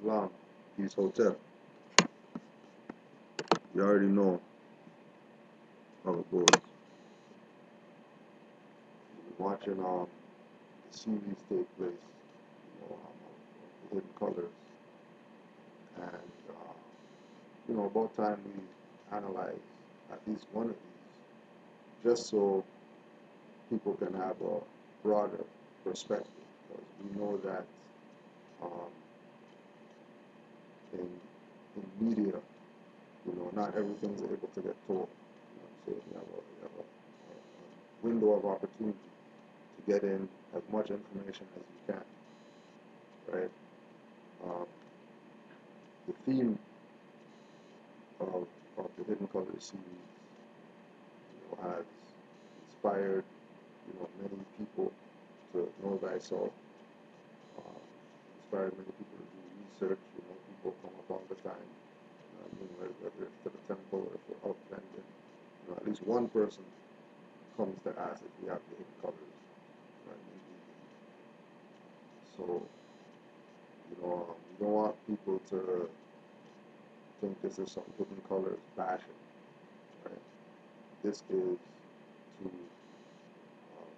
Islam, Peace Hotel. You already know how it goes. You're watching the series take place, the hidden colors, and about time we analyze at least one of these, just so people can have a broader perspective. Because we know that um, in media, not everything's able to get told. So you have a window of opportunity to get in as much information as you can, right? Um, the theme of the Hidden Colors series, has inspired, many people to know thyself. Inspired many people to do research. People come up all the time. Whether it's to the temple or if we're out vending, at least one person comes to ask if we have the hidden colors. So, we don't want people to think this is some hidden colors bashing. Right? This is to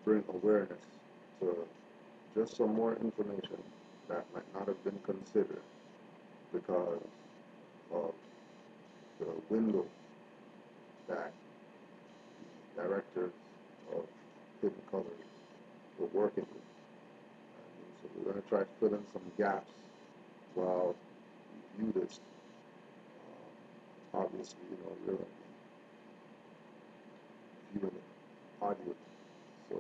bring awareness to just some more information that might not have been considered because of the window that the directors of Hidden Colors were working with. So we're going to try to fill in some gaps while we view this. Obviously, we're going to be viewing it audio. So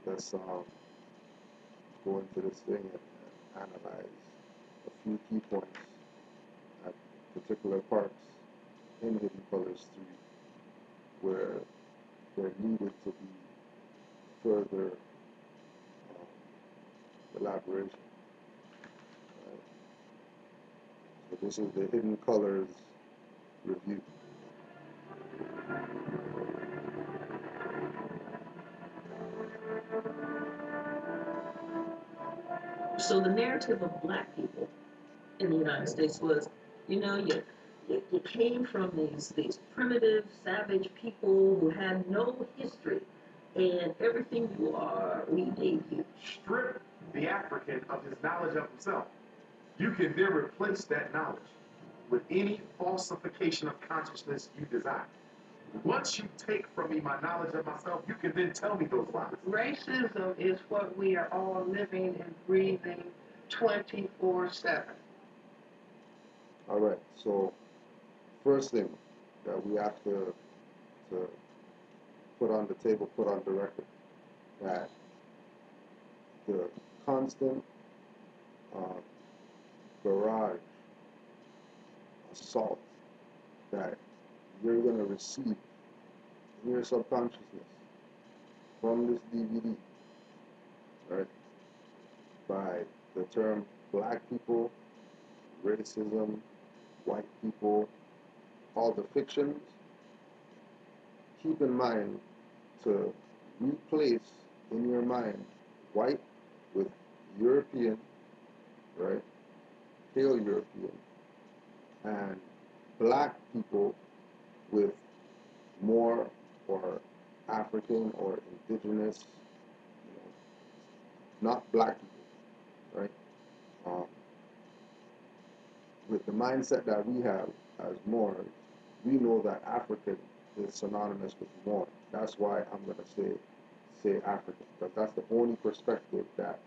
let's go into this thing and analyze a few key points at particular parts in Hidden Colors 3 where there needed to be further elaboration. Right? So this is the Hidden Colors review. So the narrative of black people in the United States was, you came from these primitive, savage people who had no history, and everything you are, we gave you. Strip the African of his knowledge of himself. You can then replace that knowledge with any falsification of consciousness you desire. Once you take from me my knowledge of myself, you can then tell me those lies. Racism is what we are all living and breathing 24/7. All right, so first thing that we have to put on the table, put on the record, that the constant barrage assault that you're going to receive in your subconsciousness from this DVD, right, by the term black people, racism, white people, all the fictions, keep in mind to replace in your mind white with European, right, pale European, and black people with more or African or indigenous, not black people, right? With the mindset that we have as Moors, we know that African is synonymous with Moor. That's why I'm going to say African, because that's the only perspective that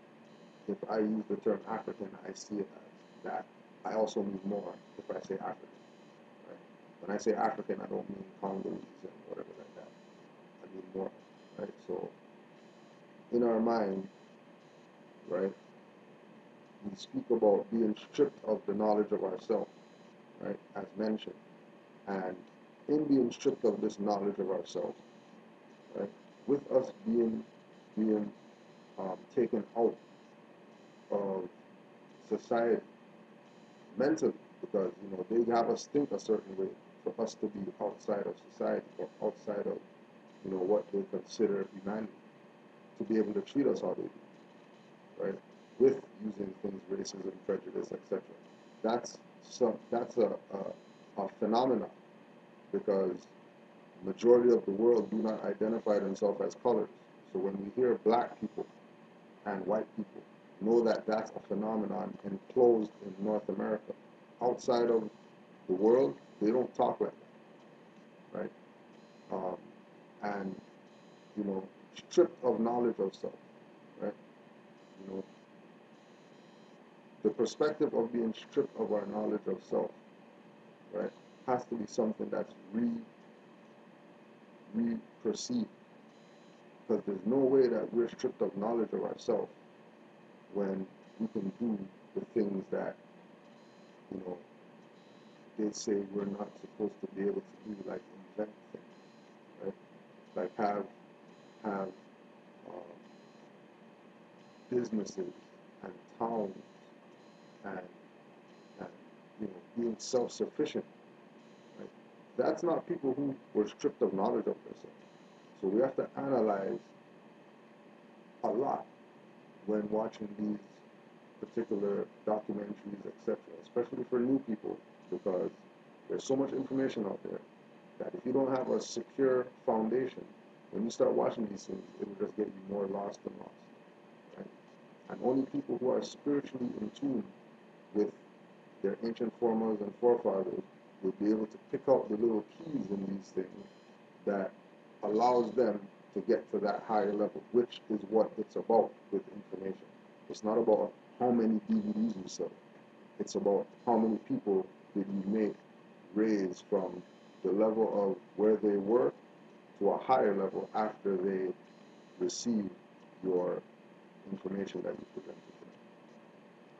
if I use the term African, I see it as that. I also mean Moor if I say African. Right? When I say African, I don't mean Congolese and whatever like that. I mean Moor. Right? So in our mind, right, we speak about being stripped of the knowledge of ourselves, right, as mentioned. And in being stripped of this knowledge of ourselves, right, with us being taken out of society mentally, because they have us think a certain way for us to be outside of society or outside of what they consider humanity, to be able to treat us how they do, right? with using things, racism, prejudice, etc. That's a phenomenon because majority of the world do not identify themselves as colors. So when we hear black people and white people, know that that's a phenomenon enclosed in North America. Outside of the world, they don't talk like that, right? Um, and you know, stripped of knowledge of self, right? You know, the perspective of being stripped of our knowledge of self, right, has to be something that's re-perceived. Because there's no way that we're stripped of knowledge of ourselves when we can do the things that, you know, they say we're not supposed to be able to do, like invent things, right? Like have businesses and towns and and being self-sufficient, right? That's not people who were stripped of knowledge of themselves. So we have to analyze a lot when watching these particular documentaries, etc., especially for new people, because there's so much information out there that if you don't have a secure foundation, when you start watching these things, it will just get you more lost and lost, right? And only people who are spiritually in tune with their ancient foremothers and forefathers will be able to pick out the little keys in these things that allows them to get to that higher level, which is what it's about with information. It's not about how many DVDs you sell. It's about how many people did you make raise from the level of where they were to a higher level after they received your information that you presented to them.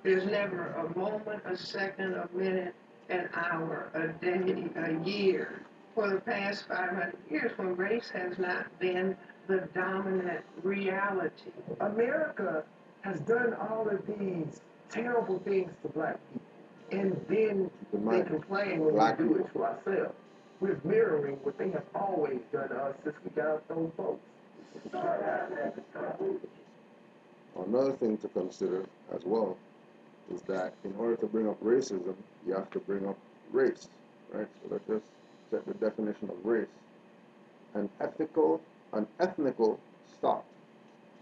There's never a moment, a second, a minute, an hour, a day, a year for the past 500 years when race has not been the dominant reality. America has done all of these terrible things to black people, and then Keep in they mind, complain when black we do people. it to ourselves. We're mirroring what they have always done to us since we got off those boats. Another thing to consider as well is that in order to bring up racism, you have to bring up race, right? So let's just set the definition of race. An ethnical stock,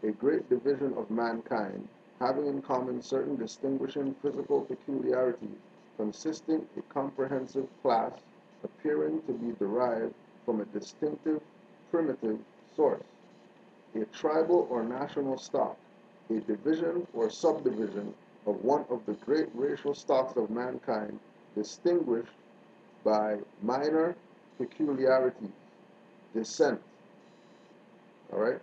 a great division of mankind, having in common certain distinguishing physical peculiarities, consisting a comprehensive class, appearing to be derived from a distinctive, primitive source. A tribal or national stock, a division or subdivision of one of the great racial stocks of mankind, distinguished by minor peculiarities, descent, all right?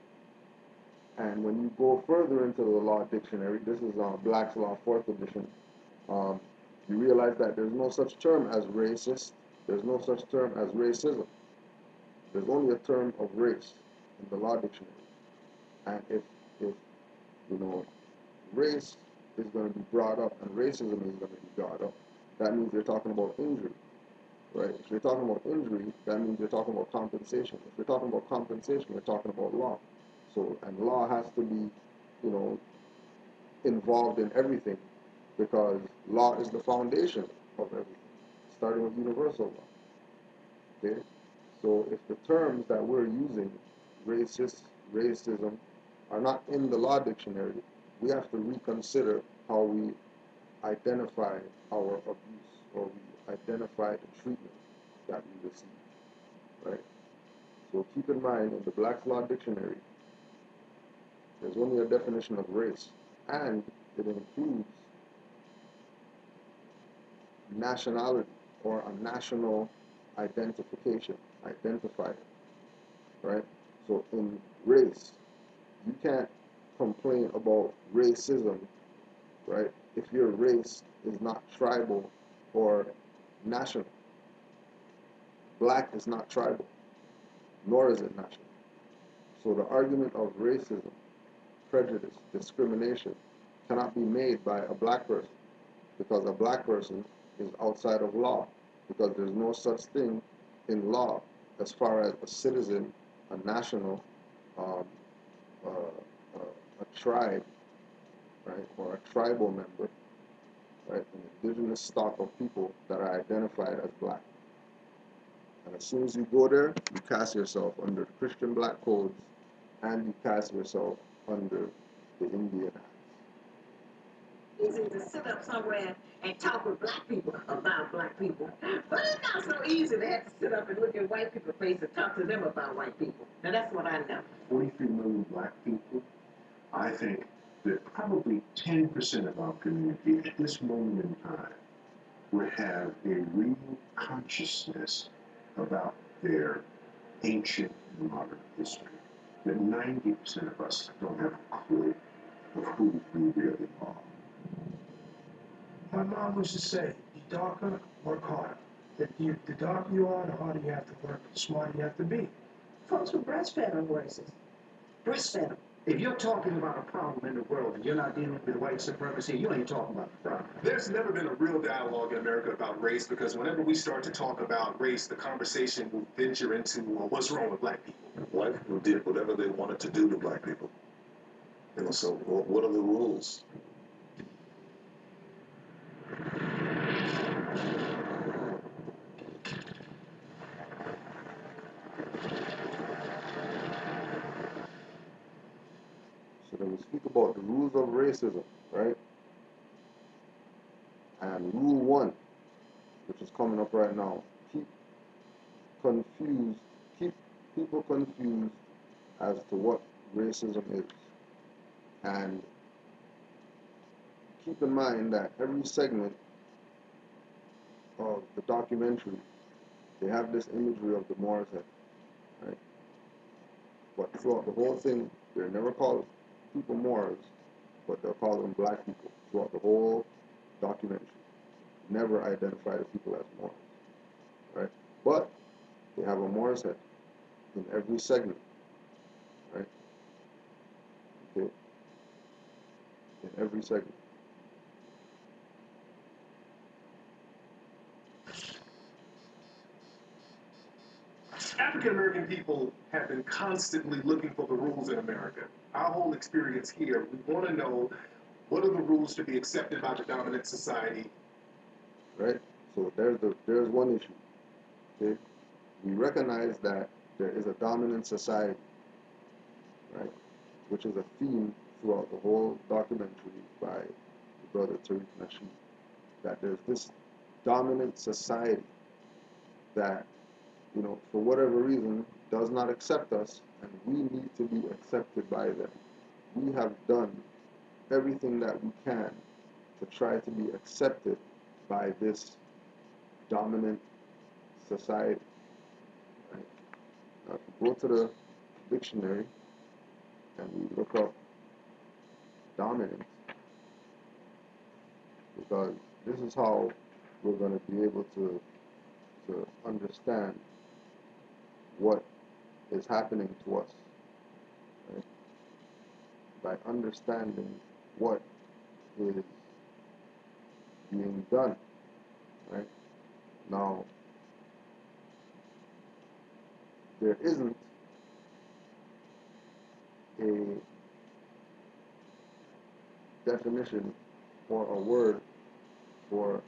And when you go further into the law dictionary, this is Black's Law 4th edition, um, you realize that there's no such term as racist, there's no such term as racism. There's only a term of race in the law dictionary. And if you know, race is going to be brought up and racism is going to be brought up, that means you're talking about injury, right? If you're talking about injury, that means you're talking about compensation. If you're talking about compensation, you're talking about law. So, and law has to be, you know, involved in everything because law is the foundation of everything, starting with universal law. Okay? So if the terms that we're using, racist, racism, are not in the law dictionary, we have to reconsider how we identify our abuse or we identify the treatment that we receive. Right? So keep in mind in the Black's Law Dictionary, there's only a definition of race, and it includes nationality or a national identification, identifier, right? So in race, you can't complain about racism, right, if your race is not tribal or national. Black is not tribal, nor is it national. So the argument of racism, prejudice, discrimination cannot be made by a black person because a black person is outside of law because there's no such thing in law as far as a citizen, a national, um, a tribe, right? right, or a tribal member, right, an indigenous stock of people that are identified as black. And as soon as you go there, you cast yourself under the Christian black codes and you cast yourself under the Indian Act. Easy to sit up somewhere and talk with black people about black people. But it's not so easy to have to sit up and look at white people's face and talk to them about white people. Now that's what I know. 43 million black people, I think that probably 10% of our community at this moment in time would have a real consciousness about their ancient and modern history. That 90% of us don't have a clue of who we really are. My mom used to say, be darker, work harder. The darker you are, the harder you have to work, the smarter you have to be. Folks were breastfed on races. Breastfed them. If you're talking about a problem in the world and you're not dealing with white supremacy, you ain't talking about the problem. There's never been a real dialogue in America about race because whenever we start to talk about race, the conversation will venture into what's wrong with black people. White people did whatever they wanted to do to black people. You know, so what are the rules? So then we speak about the rules of racism, right? And rule one, which is coming up right now, keep people confused as to what racism is. And keep in mind that every segment of the documentary, they have this imagery of the Moor's Head, right? But throughout the whole thing, they're never called people Moors, but they'll call them black people throughout the whole documentary. Never identify the people as Moors, right? But they have a Moor's Head in every segment, right? Okay, in every segment. African American people have been constantly looking for the rules in America. Our whole experience here, we want to know what are the rules to be accepted by the dominant society. Right? So there's one issue. Okay? We recognize that there is a dominant society, right? Which is a theme throughout the whole documentary by the brother Tariq Nasheed. That there's this dominant society that, you know, for whatever reason, does not accept us, and we need to be accepted by them. We have done everything that we can to try to be accepted by this dominant society. Right? Now, if you go to the dictionary and we look up dominance, because this is how we're going to be able to understand what is happening to us, right? By understanding what is being done, right? Now, there isn't a definition or a word for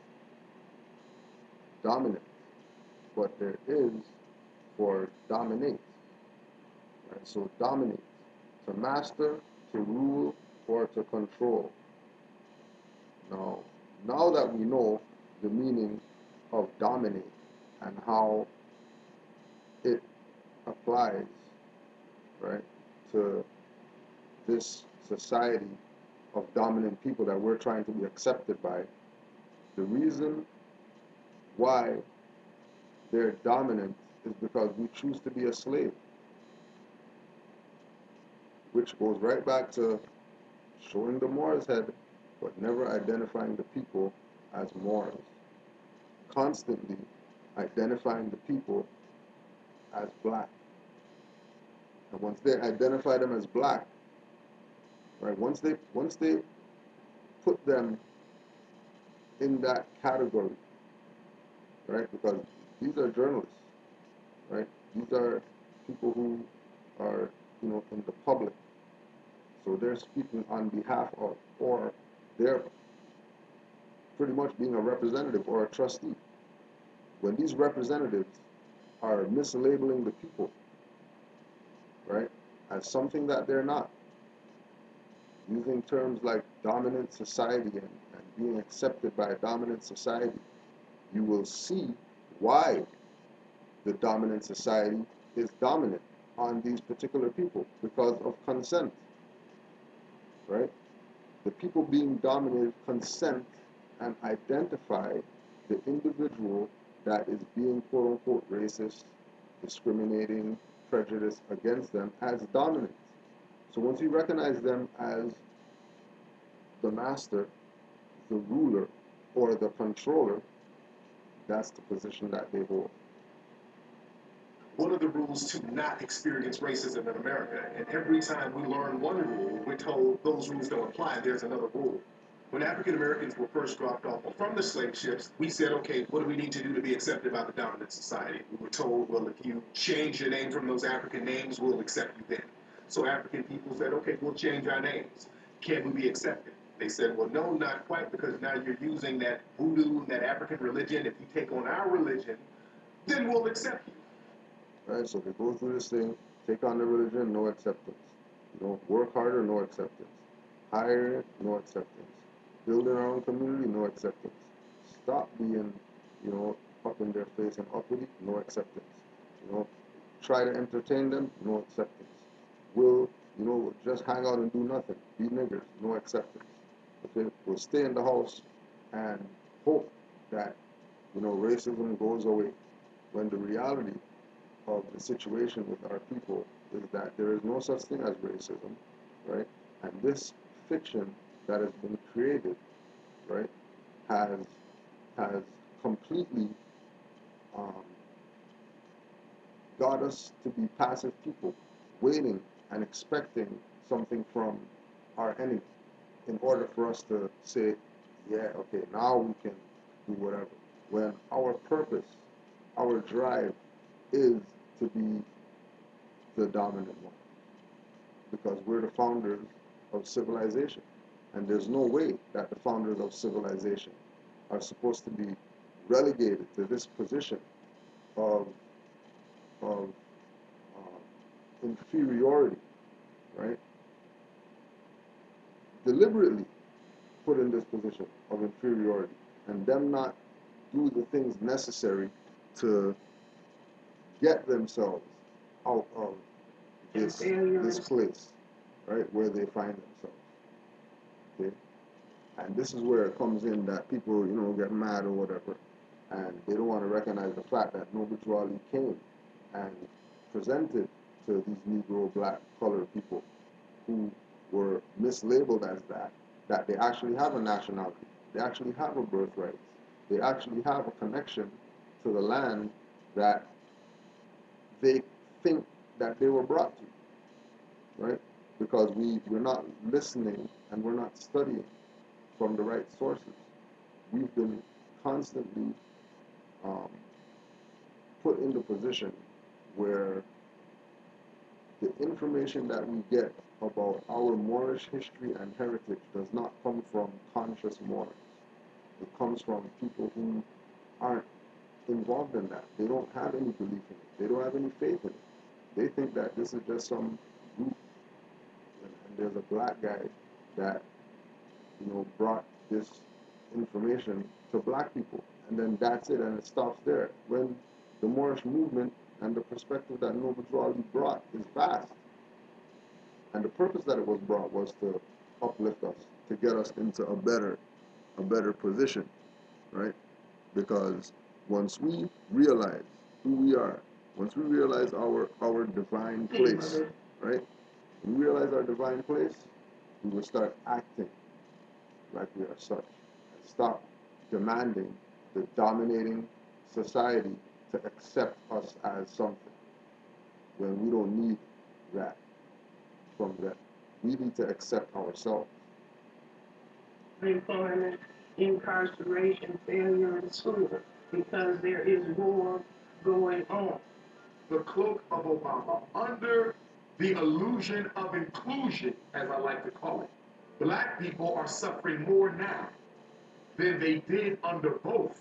dominant, but there is for dominate. Right? So dominate, to master, to rule, or to control. Now that we know the meaning of dominate and how it applies, right, to this society of dominant people that we're trying to be accepted by, the reason why they're dominant is because we choose to be a slave, which goes right back to showing the Moor's head, but never identifying the people as Moors. Constantly identifying the people as black. And once they identify them as black, right, once they put them in that category, right, because these are journalists, right? These are people who are, you know, in the public. So they're speaking on behalf of or they're pretty much being a representative or a trustee. When these representatives are mislabeling the people, right, as something that they're not, using terms like dominant society and being accepted by a dominant society, you will see why the dominant society is dominant on these particular people because of consent, right? The people being dominated consent and identify the individual that is being quote unquote racist, discriminating, prejudiced against them as dominant. So once you recognize them as the master, the ruler, or the controller, that's the position that they hold. What are the rules to not experience racism in America? And every time we learn one rule, we're told those rules don't apply, there's another rule. When African Americans were first dropped off from the slave ships, we said, okay, what do we need to do to be accepted by the dominant society? We were told, well, if you change your name from those African names, we'll accept you then. So African people said, okay, we'll change our names. Can we be accepted? They said, well, no, not quite, because now you're using that voodoo, that African religion. If you take on our religion, then we'll accept you. Right? So they go through this thing, take on the religion, no acceptance. Work harder, no acceptance. Hire, no acceptance. Build in our own community, no acceptance. Stop being, up in their face and uppity, no acceptance. Try to entertain them, no acceptance. Will, just hang out and do nothing. Be niggers, no acceptance. Okay? We'll stay in the house and hope that, racism goes away. When the reality of the situation with our people is that there is no such thing as racism, right? And this fiction that has been created, right, has completely got us to be passive people, waiting and expecting something from our enemy in order for us to say, yeah, okay, now we can do whatever. When our purpose, our drive is to be the dominant one, because we're the founders of civilization, and there's no way that the founders of civilization are supposed to be relegated to this position of inferiority, right? Deliberately put in this position of inferiority, and them not do the things necessary to get themselves out of this place, right, where they find themselves. Okay? And this is where it comes in that people, get mad or whatever, and they don't want to recognize the fact that Noble Ali came and presented to these Negro, black, colored people who were mislabeled as that they actually have a nationality, they actually have a birthright, they actually have a connection to the land that they think that they were brought to, right? Because we're not listening and we're not studying from the right sources. We've been constantly put in the position where the information that we get about our Moorish history and heritage does not come from conscious Moors. It comes from people who aren't involved in that. They don't have any belief in it. They don't have any faith in it. They think that this is just some group, and there's a black guy that, brought this information to black people, and then that's it, and it stops there. When the Moorish movement and the perspective that Noble Ali brought is vast, and the purpose that it was brought was to uplift us, to get us into a better position, right? Because once we realize who we are, once we realize our divine place, right? When we realize our divine place, we will start acting like we are such, and stop demanding the dominating society to accept us as something when we don't need that from them. We need to accept ourselves. Employment, incarceration, failure in school, because there is war going on. The cloak of Obama, under the illusion of inclusion, as I like to call it, Black people are suffering more now than they did under both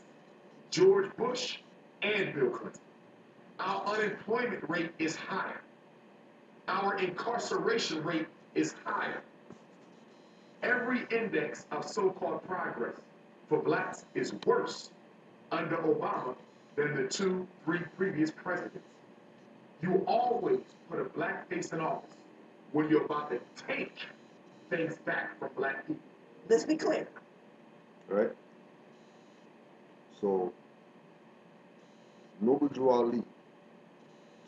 George Bush and Bill Clinton. Our unemployment rate is higher. Our incarceration rate is higher. Every index of so-called progress for blacks is worse under Obama than the 3 previous presidents. You always put a black face in office when you're about to take things back from black people. Let's be clear. right? So, Noble Drew Ali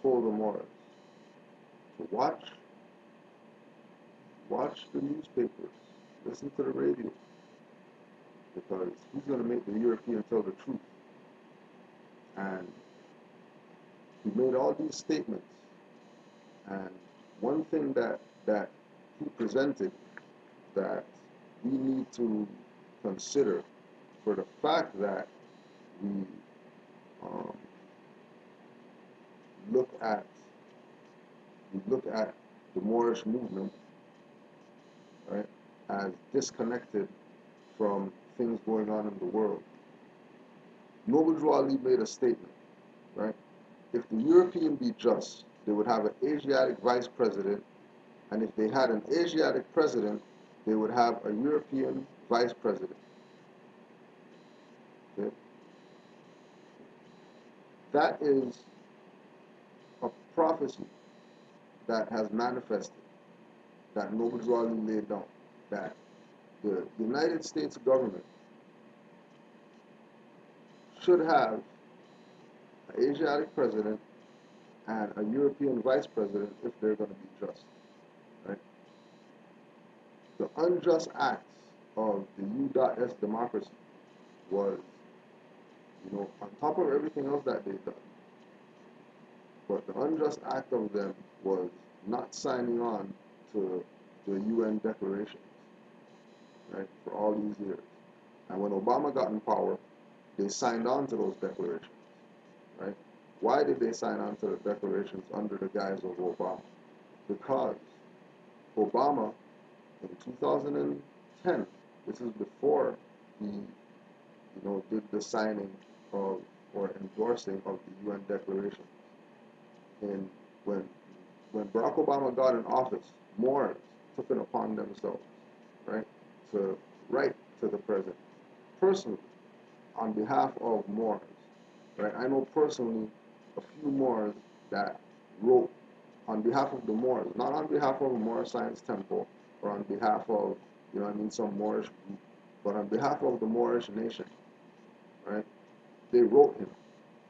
told the Moors to watch the newspapers, listen to the radio, because he's going to make the European tell the truth. And he made all these statements, and one thing that he presented that we need to consider for the fact that we um, look at the Moorish movement, right, as disconnected from things going on in the world. Noble Drew Ali made a statement, right? If the European be just, they would have an Asiatic vice president, and if they had an Asiatic president, they would have a European vice president. Okay? That is a prophecy that has manifested, that Noble Drew Ali laid down, that the United States government should have an Asiatic president and a European vice president if they're going to be just. Right? The unjust acts of the U.S. democracy was, on top of everything else that they've done, but the unjust act of them was not signing on to the UN declarations, right, for all these years. And when Obama got in power, they signed on to those declarations, right? Why did they sign on to the declarations under the guise of Obama? Because Obama, in 2010, this is before he, did the signing of or endorsing of the UN declaration. And when Barack Obama got in office, Moors took it upon themselves, right, to write to the president personally on behalf of Moors, right? I know personally a few Moors that wrote on behalf of the Moors, not on behalf of a Moor Science Temple or on behalf of, some Moorish group, but on behalf of the Moorish nation, right? They wrote him.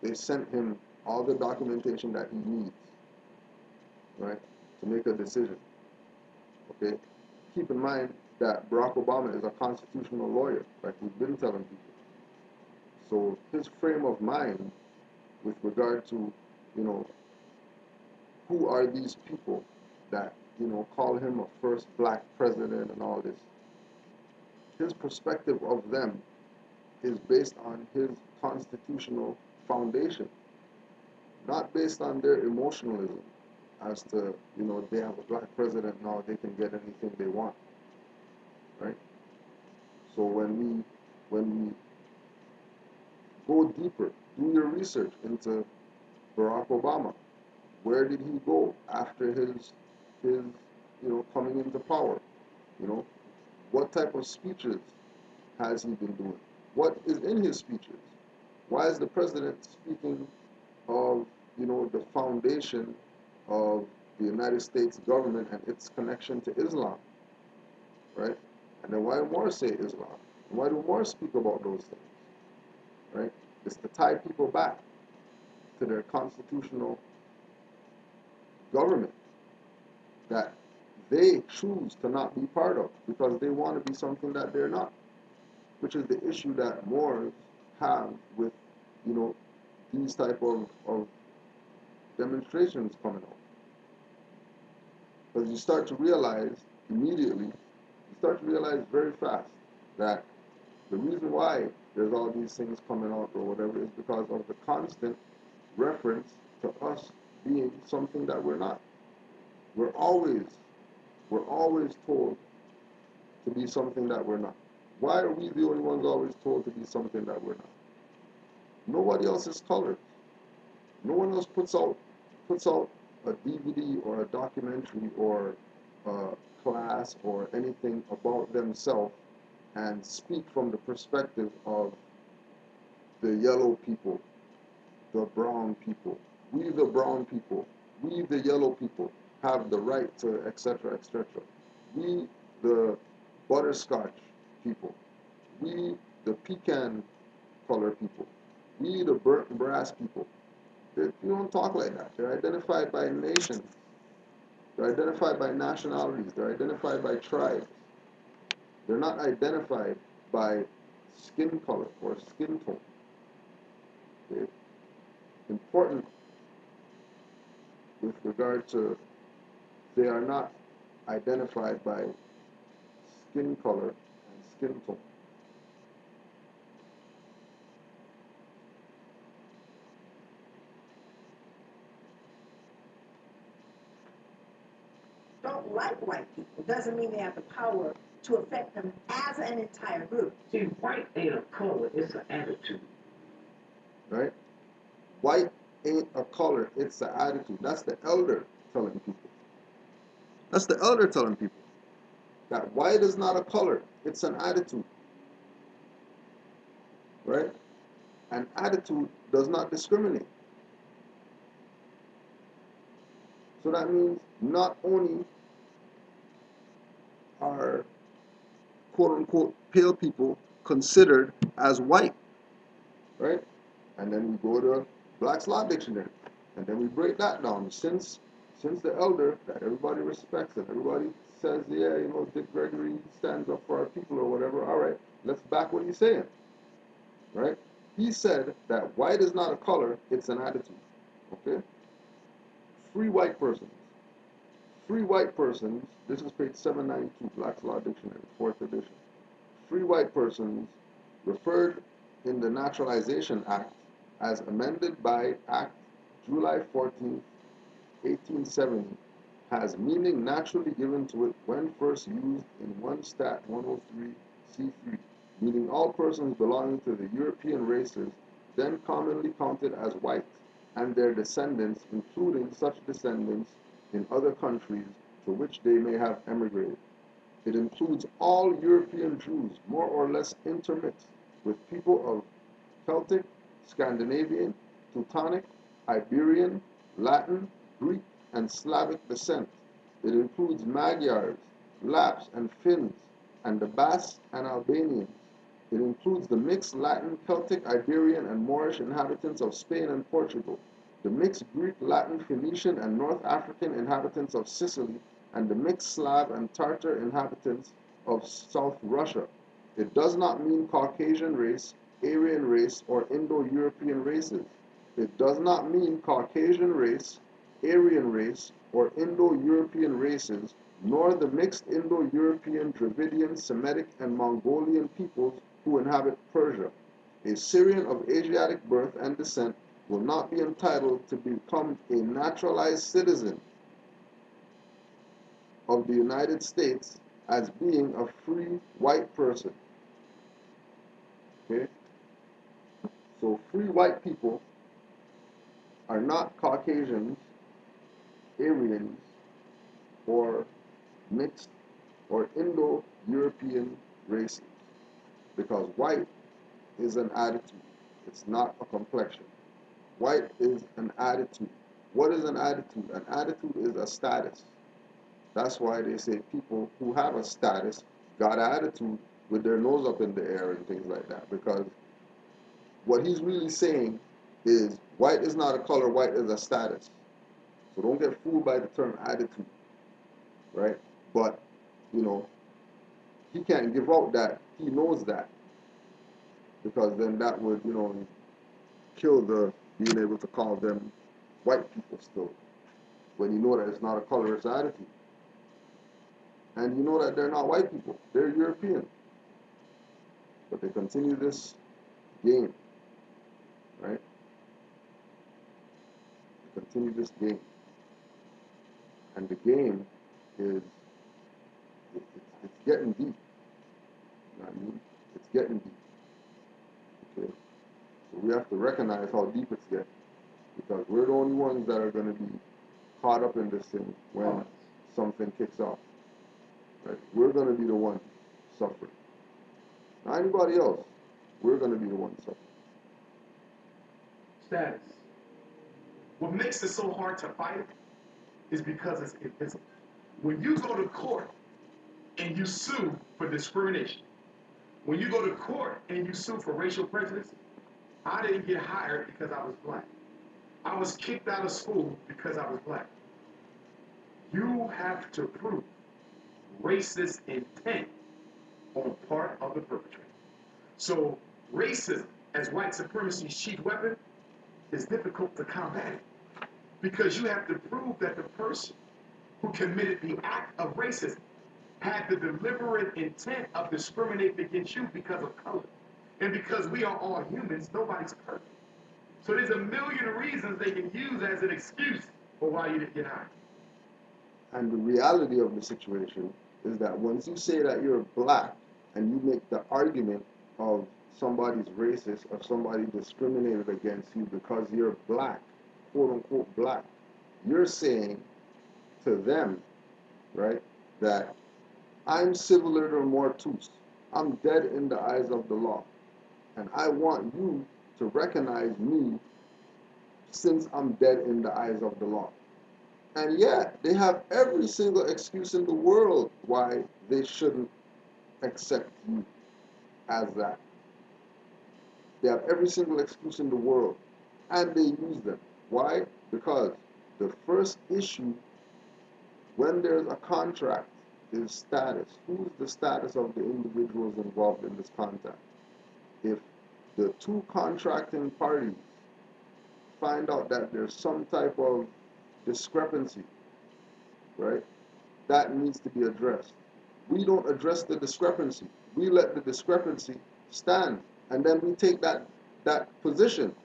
They sent him all the documentation that he needs, right, to make a decision. Okay? Keep in mind that Barack Obama is a constitutional lawyer, like we've been telling people. So his frame of mind with regard to, who are these people that, call him a first black president and all this, his perspective of them is based on his constitutional foundation, not based on their emotionalism as to, they have a black president now, they can get anything they want, right? So when we go deeper, do your research into Barack Obama. Where did he go after his coming into power? What type of speeches has he been doing? What is in his speeches? Why is the president speaking of, the foundation of the United States government and its connection to Islam, right? And then why do more say Islam? And why do more speak about those things, right? It's to tie people back to their constitutional government that they choose to not be part of because they want to be something that they're not, which is the issue that Moors have with, these type of demonstrations coming up. Because you start to realize immediately, very fast that the reason why there's all these things coming out or whatever is because of the constant reference to us being something that we're not. We're always told to be something that we're not? Why are we the only ones always told to be something that we're not? Nobody else is colored. No one else puts out a DVD or a documentary or a class or anything about themselves and speak from the perspective of the yellow people, the brown people. We the brown people, we the yellow people have the right to etc. etc. We the butterscotch people, we the pecan color people, we the burnt brass people. You don't talk like that. They're identified by nations. They're identified by nationalities. They're identified by tribes. They're not identified by skin color or skin tone. Okay? Important with regard to they are not identified by skin color and skin tone. Don't like white people doesn't mean they have the power to affect them as an entire group. See, white ain't a color, it's an attitude. Right? White ain't a color, it's an attitude. That's the elder telling people. That's the elder telling people. That white is not a color, it's an attitude. Right? An attitude does not discriminate. So that means not only are quote unquote pale people considered as white, right? And then we go to Black's Law Dictionary, and then we break that down. Since the elder that everybody respects and everybody says, yeah, Dick Gregory stands up for our people or whatever. All right, let's back what he's saying, right? He said that white is not a color; it's an attitude. Okay. Free white persons. Free white persons. This is page 792, Black's Law Dictionary, 4th edition. Free white persons referred in the Naturalization Act as amended by Act July 14, 1870, has meaning naturally given to it when first used in 1 Stat 103C3, meaning all persons belonging to the European races then commonly counted as white, and their descendants, including such descendants in other countries to which they may have emigrated. It includes all European Jews, more or less intermixed with people of Celtic, Scandinavian, Teutonic, Iberian, Latin, Greek, and Slavic descent. It includes Magyars, Lapps, and Finns, and the Basques and Albanians. It includes the mixed Latin, Celtic, Iberian, and Moorish inhabitants of Spain and Portugal, the mixed Greek, Latin, Phoenician, and North African inhabitants of Sicily, and the mixed Slav and Tartar inhabitants of South Russia. It does not mean Caucasian race, Aryan race, or Indo-European races. It does not mean Caucasian race, Aryan race, or Indo-European races, nor the mixed Indo-European, Dravidian, Semitic, and Mongolian peoples who inhabit Persia. A Syrian of Asiatic birth and descent will not be entitled to become a naturalized citizen of the United States as being a free white person. Okay? So free white people are not Caucasians, Aryans, or mixed or Indo-European races. Because white is an attitude. It's not a complexion. White is an attitude. What is an attitude? An attitude is a status. That's why they say people who have a status got an attitude with their nose up in the air and things like that. Because what he's really saying is white is not a color, white is a status. So don't get fooled by the term attitude, right? But, he can't give out that he knows that, because then that would, kill the being able to call them white people still, when you know that it's not a color, it's an attitude. And you know that they're not white people, they're European. But they continue this game, right? They continue this game. And the game is, it's getting deep. I mean, it's getting deep. Okay, so we have to recognize how deep it's getting, because we're the only ones that are going to be caught up in this thing when something kicks off. Right? We're going to be the ones suffering. Not anybody else. We're going to be the ones suffering. Status. What makes it so hard to fight is because it's invisible. When you go to court and you sue for discrimination, when you go to court and you sue for racial prejudice, I didn't get hired because I was black. I was kicked out of school because I was black. You have to prove racist intent on part of the perpetrator. So racism as white supremacy's chief weapon is difficult to combat because you have to prove that the person who committed the act of racism had the deliberate intent of discriminating against you because of color. And because we are all humans, nobody's perfect. So there's a million reasons they can use as an excuse for why you didn't get hired. And the reality of the situation is that once you say that you're black and you make the argument of somebody's racist or somebody discriminated against you because you're black, quote unquote black, you're saying to them, right, that I'm civiliter mortus. I'm dead in the eyes of the law. And I want you to recognize me since I'm dead in the eyes of the law. And yet, they have every single excuse in the world why they shouldn't accept you as that. They have every single excuse in the world, and they use them. Why? Because the first issue when there's a contract is status. Who's the status of the individuals involved in this contract? If the two contracting parties find out that there's some type of discrepancy, right, that needs to be addressed. We don't address the discrepancy. We let the discrepancy stand, and then we take that position,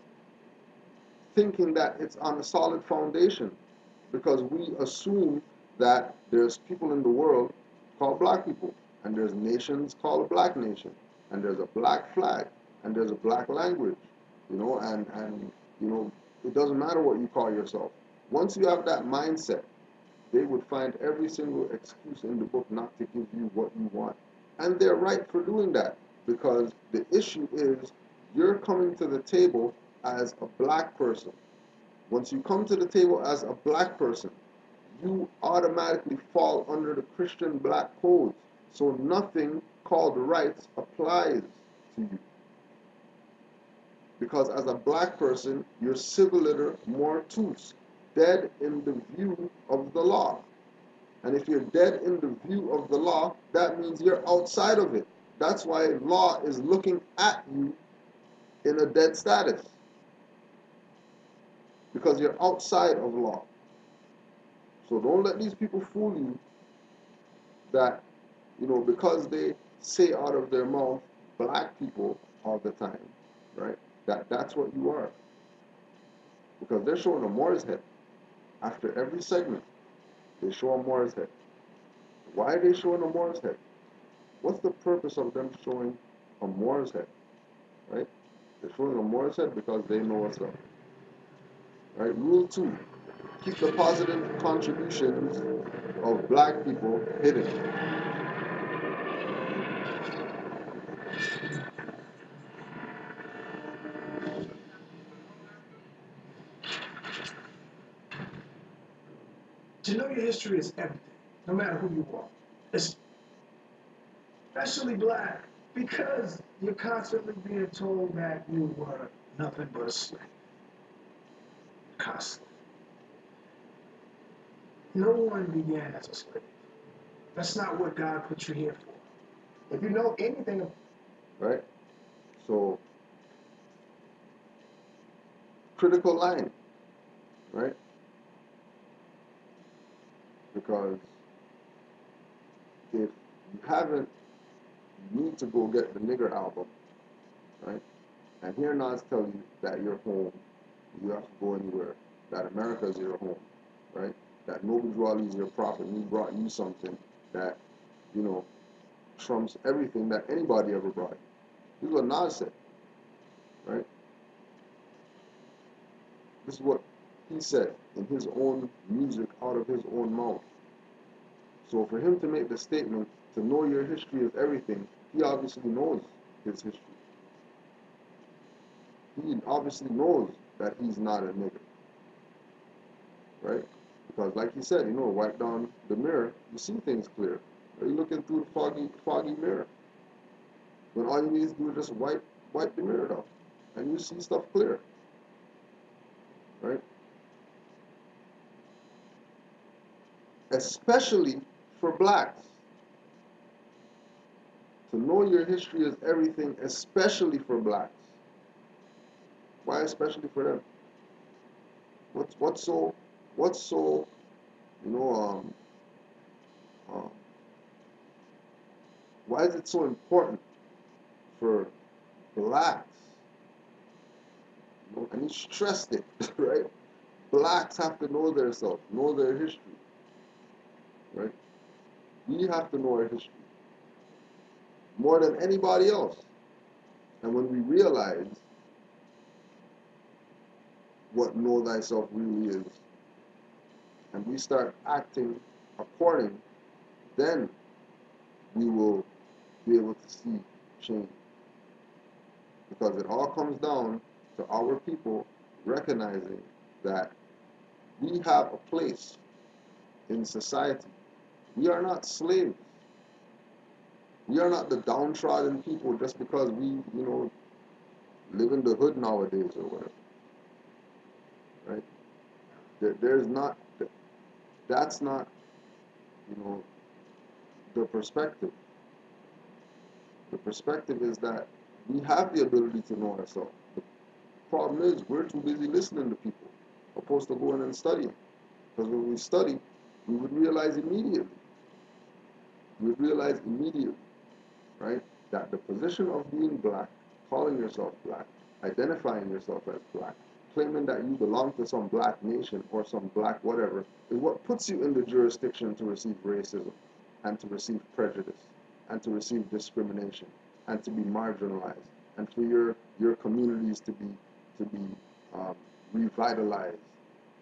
thinking that it's on a solid foundation, because we assume that there's people in the world called black people, and there's nations called a black nation, and there's a black flag, and there's a black language, and it doesn't matter what you call yourself. Once you have that mindset, they would find every single excuse in the book not to give you what you want. And they're right for doing that, because the issue is you're coming to the table as a black person. Once you come to the table as a black person, you automatically fall under the Christian black codes. So nothing called rights applies to you. Because as a black person, you're civiliter mortus, dead in the view of the law. And if you're dead in the view of the law, that means you're outside of it. That's why law is looking at you in a dead status. Because you're outside of law. So don't let these people fool you that, because they say out of their mouth black people all the time, right? That's what you are. Because they're showing a Moor's head. After every segment, they show a Moor's head. Why are they showing a Moor's head? What's the purpose of them showing a Moor's head? Right? They're showing a Moor's head because they know what's up. Right? Rule 2. Keep the positive contributions of black people hidden. To know your history is everything, no matter who you are. Especially black, because you're constantly being told that you were nothing but a slave. Constantly. No one began as a slave. That's not what God put you here for. If you know anything of Right? So, critical line. Right? Because if you haven't, you need to go get the nigger album. Right? And here Nas tell you that you're home, you have to go anywhere, that America is your home, right? That no bourgeoisie is your prophet, and he brought you something that, trumps everything that anybody ever brought. This is what Nas said, right? This is what he said in his own music out of his own mouth. So for him to make the statement, to know your history is everything, he obviously knows his history. He obviously knows that he's not a nigger, right? Because like he said, wipe down the mirror, you see things clear. You're looking through the foggy mirror. When all you need to do is just wipe the mirror down, and you see stuff clear, right? Especially for blacks. To know your history is everything, especially for blacks. Why especially for them? What's so you know why is it so important for blacks? And he stressed it, right? Blacks have to know themselves, know their history, right? We have to know our history more than anybody else. And when we realize what know thyself really is, and we start acting according, then we will be able to see change. Because it all comes down to our people recognizing that we have a place in society. We are not slaves. We are not the downtrodden people just because we, live in the hood nowadays or whatever. Right? There's not, that's not, the perspective. The perspective is that we have the ability to know ourselves. The problem is we're too busy listening to people, opposed to going and studying. Because when we study, we would realize immediately, right, that the position of being black, calling yourself black, identifying yourself as black, claiming that you belong to some black nation or some black whatever, is what puts you in the jurisdiction to receive racism and to receive prejudice and to receive discrimination and to be marginalized and for your communities to be revitalized,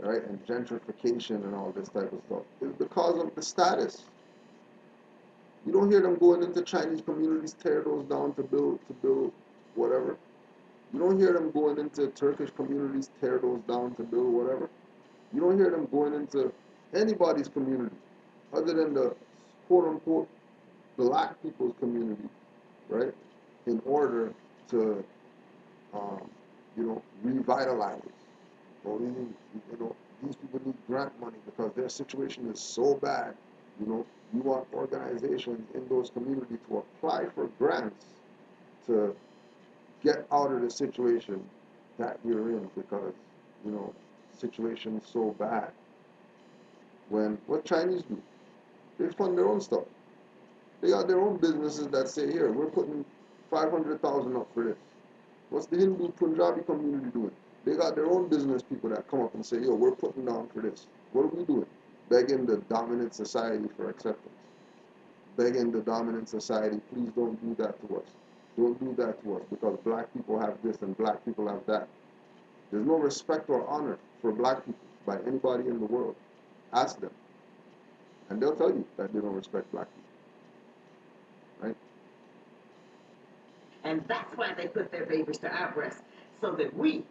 right? And gentrification and all this type of stuff. It's because of the status. You don't hear them going into Chinese communities, tear those down to build whatever. You don't hear them going into Turkish communities, tear those down to build whatever. You don't hear them going into anybody's community other than the quote unquote black people's community, right? In order to revitalize it. Or these people need grant money because their situation is so bad. You want organizations in those communities to apply for grants to get out of the situation that you're in because, situation is so bad. When what Chinese do? They fund their own stuff. They got their own businesses that say, here, we're putting 500,000 up for this. What's the Hindu Punjabi community doing? They got their own business people that come up and say, yo, we're putting down for this. What are we doing? Begging the dominant society for acceptance. Begging the dominant society, please don't do that to us. Don't do that to us because black people have this and black people have that. There's no respect or honor for black people by anybody in the world. Ask them. And they'll tell you that they don't respect black people. Right? And that's why they put their babies to our breasts, so that we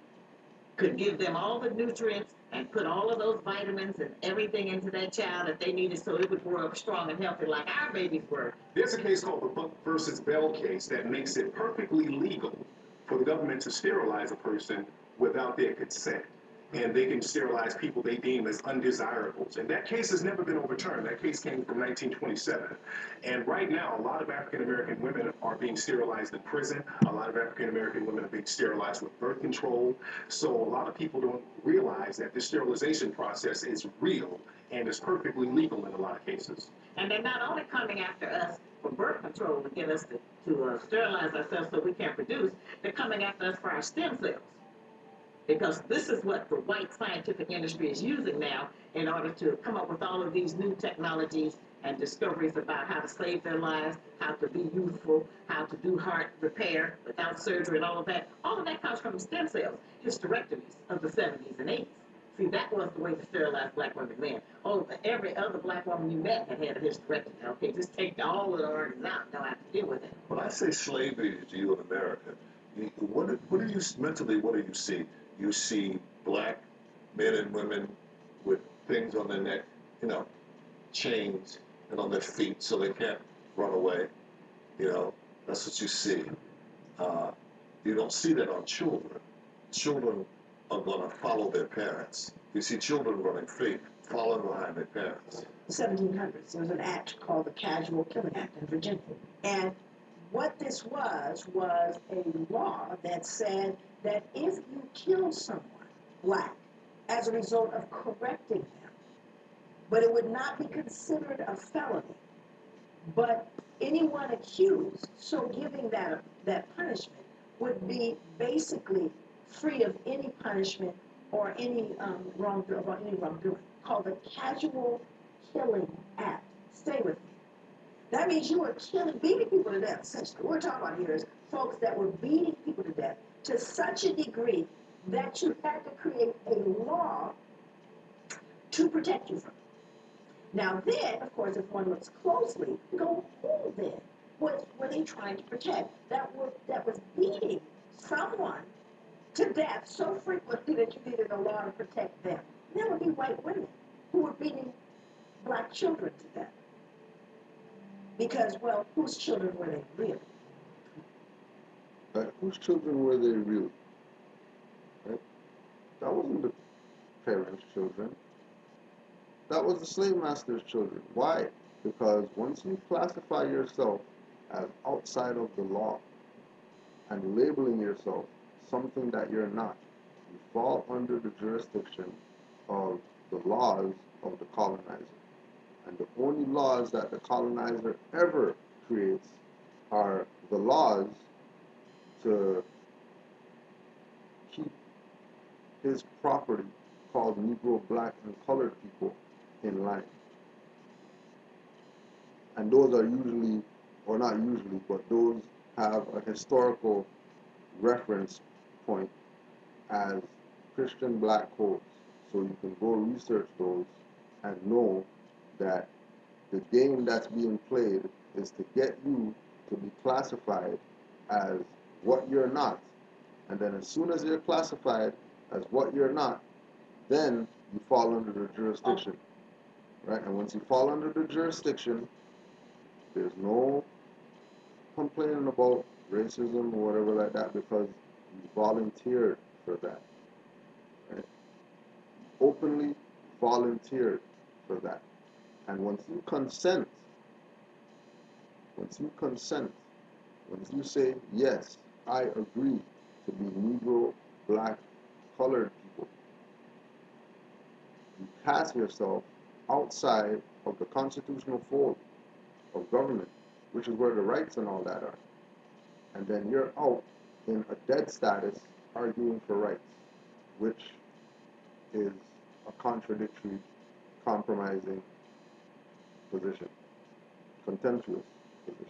could give them all the nutrients and put all of those vitamins and everything into that child that they needed so it would grow up strong and healthy like our babies were. There's a case called the Buck versus Bell case that makes it perfectly legal for the government to sterilize a person without their consent. And they can sterilize people they deem as undesirables. And that case has never been overturned. That case came from 1927. And right now, a lot of African-American women are being sterilized in prison. A lot of African-American women are being sterilized with birth control. So a lot of people don't realize that this sterilization process is real and is perfectly legal in a lot of cases. And they're not only coming after us for birth control to get us to sterilize ourselves so we can't produce, they're coming after us for our stem cells. Because this is what the white scientific industry is using now in order to come up with all of these new technologies and discoveries about how to save their lives, how to be youthful, how to do heart repair without surgery and all of that comes from stem cells, hysterectomies of the 70s and 80s. See, that was the way to sterilize black women then. Oh, every other black woman you met had had a hysterectomy. Okay, just take all of the organs out, don't have to deal with it. When I say slavery to you in America, what do you mentally? What do you see? You see black men and women with things on their neck, you know, chains, and on their feet so they can't run away. You know, that's what you see. Uh, you don't see that on children. Children are going to follow their parents. You see children running free, following behind their parents. 1700s, there was an act called the Casual Killing Act in Virginia. And what this was a law that said that if you killed someone black as a result of correcting them, but it would not be considered a felony, but anyone accused, so giving that punishment would be basically free of any punishment or any wrongdoing, called the Casual Killing Act. Stay with me. That means you were beating people to death, essentially. What we're talking about here is folks that were beating people to death to such a degree that you had to create a law to protect you from it. Now then, of course, if one looks closely, you go, who then were they trying to protect? That was beating someone to death so frequently that you needed a law to protect them. And that would be white women who were beating black children to death. Because, well, whose children were they really? Whose children were they really? Right? That wasn't the parents' children. That was the slave master's children. Why? Because once you classify yourself as outside of the law and labeling yourself something that you're not, you fall under the jurisdiction of the laws of the colonizer. And the only laws that the colonizer ever creates are the laws to keep his property, called Negro, Black, and colored people, in line. And those are usually, or not usually, but those have a historical reference point as Christian black codes. So you can go research those and know that the game that's being played is to get you to be classified as what you're not. And then as soon as you're classified as what you're not, then you fall under the jurisdiction. Right? And once you fall under the jurisdiction, there's no complaining about racism or whatever like that because you volunteered for that. Right? Openly volunteered for that. And once you consent, once you say, yes, I agree to be Negro, Black, colored people, you pass yourself outside of the constitutional fold of government, which is where the rights and all that are. And then you're out in a dead status arguing for rights, which is a contradictory, compromising position, contemptuous position.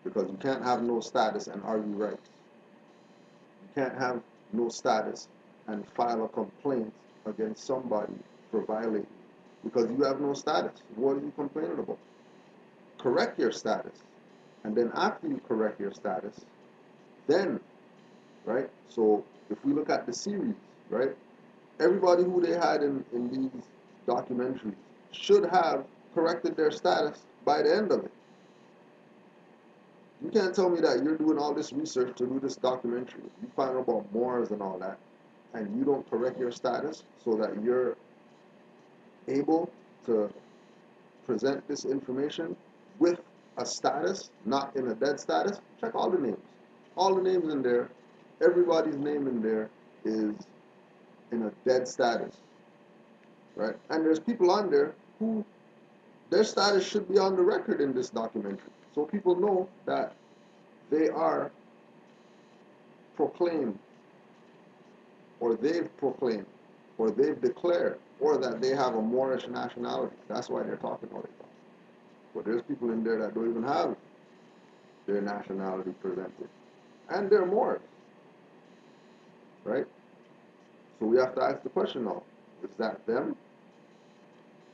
Because you can't have no status and argue rights. You can't have no status and file a complaint against somebody for violating, because you have no status. What are you complaining about? Correct your status. And then after you correct your status, then, right? So if we look at the series, right? Everybody who they had in these documentaries should have corrected their status by the end of it. You can't tell me that you're doing all this research to do this documentary. You find out about Moors and all that, and you don't correct your status so that you're able to present this information with a status, not in a dead status. Check all the names. All the names in there, everybody's name in there is in a dead status, right? And there's people on there who their status should be on the record in this documentary, so people know that they are proclaimed, or they've proclaimed, or they've declared or that they have a Moorish nationality. That's why they're talking all they talk. But there's people in there that don't even have their nationality presented, and they're Moors, right? So we have to ask the question now: is that them,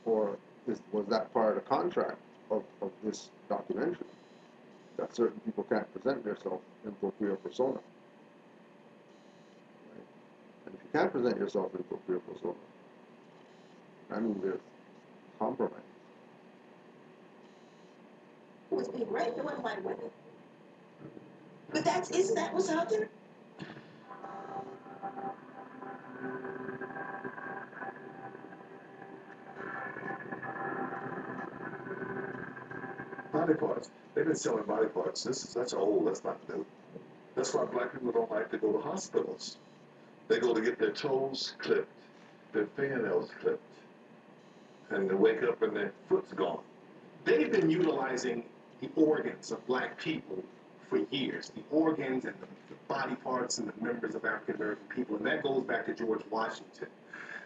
or was that part of the contract of this documentary that certain people can't present themselves in propria persona? Right? And if you can't present yourself in propria persona, that means there's compromise. Who was being raped? It wasn't white women. But isn't that what's out there? Body parts. They've been selling body parts. That's old. That's not new. That's why black people don't like to go to hospitals. They go to get their toes clipped, their fingernails clipped, and they wake up and their foot's gone. They've been utilizing the organs of black people for years, the organs and the body parts and the members of African American people, and that goes back to George Washington.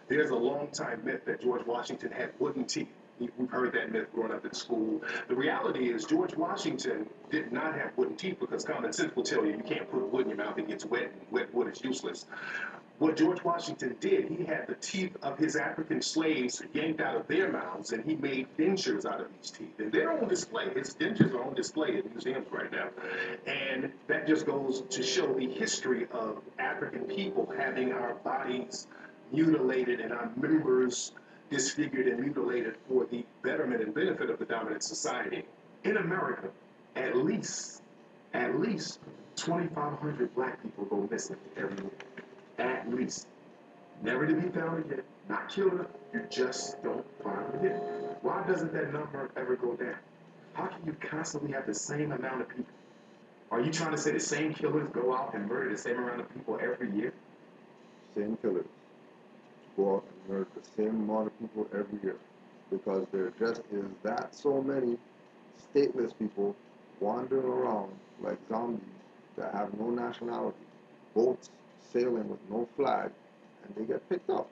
There's a long time myth that George Washington had wooden teeth. We've heard that myth growing up in school. The reality is George Washington did not have wooden teeth because common sense will tell you you can't put wood in your mouth, it gets wet, and wet wood is useless. What George Washington did, he had the teeth of his African slaves yanked out of their mouths, and he made dentures out of these teeth. And they're on display. His dentures are on display at museums right now. And that just goes to show the history of African people having our bodies mutilated and our members disfigured and mutilated for the betterment and benefit of the dominant society. In America, at least 2,500 black people go missing every year. At least. Never to be found again. Not killed, you just don't find them again. Why doesn't that number ever go down? How can you constantly have the same amount of people? Are you trying to say the same killers go out and murder the same amount of people every year? Same killers go out and murder the same amount of people every year, because there just is that so many stateless people wandering around like zombies that have no nationality, boats sailing with no flag, and they get picked up,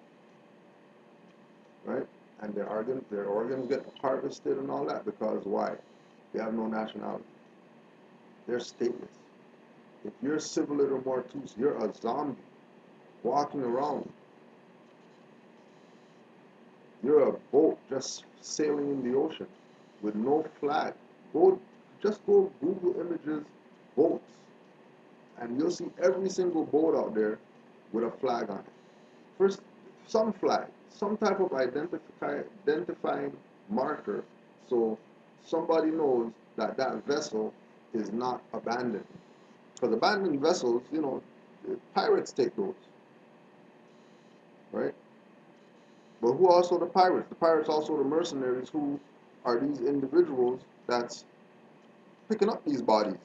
right? And their organs get harvested and all that, because why? They have no nationality. They're stateless. If you're civiliter mortus, you're a zombie walking around. You're a boat just sailing in the ocean with no flag. Just go Google images, boats, and you'll see every single boat out there with a flag on it. First, some flag, some type of identifying marker, so somebody knows that that vessel is not abandoned. Because abandoned vessels, pirates take those, right? But who also the pirates? The pirates also the mercenaries, who are these individuals that's picking up these bodies.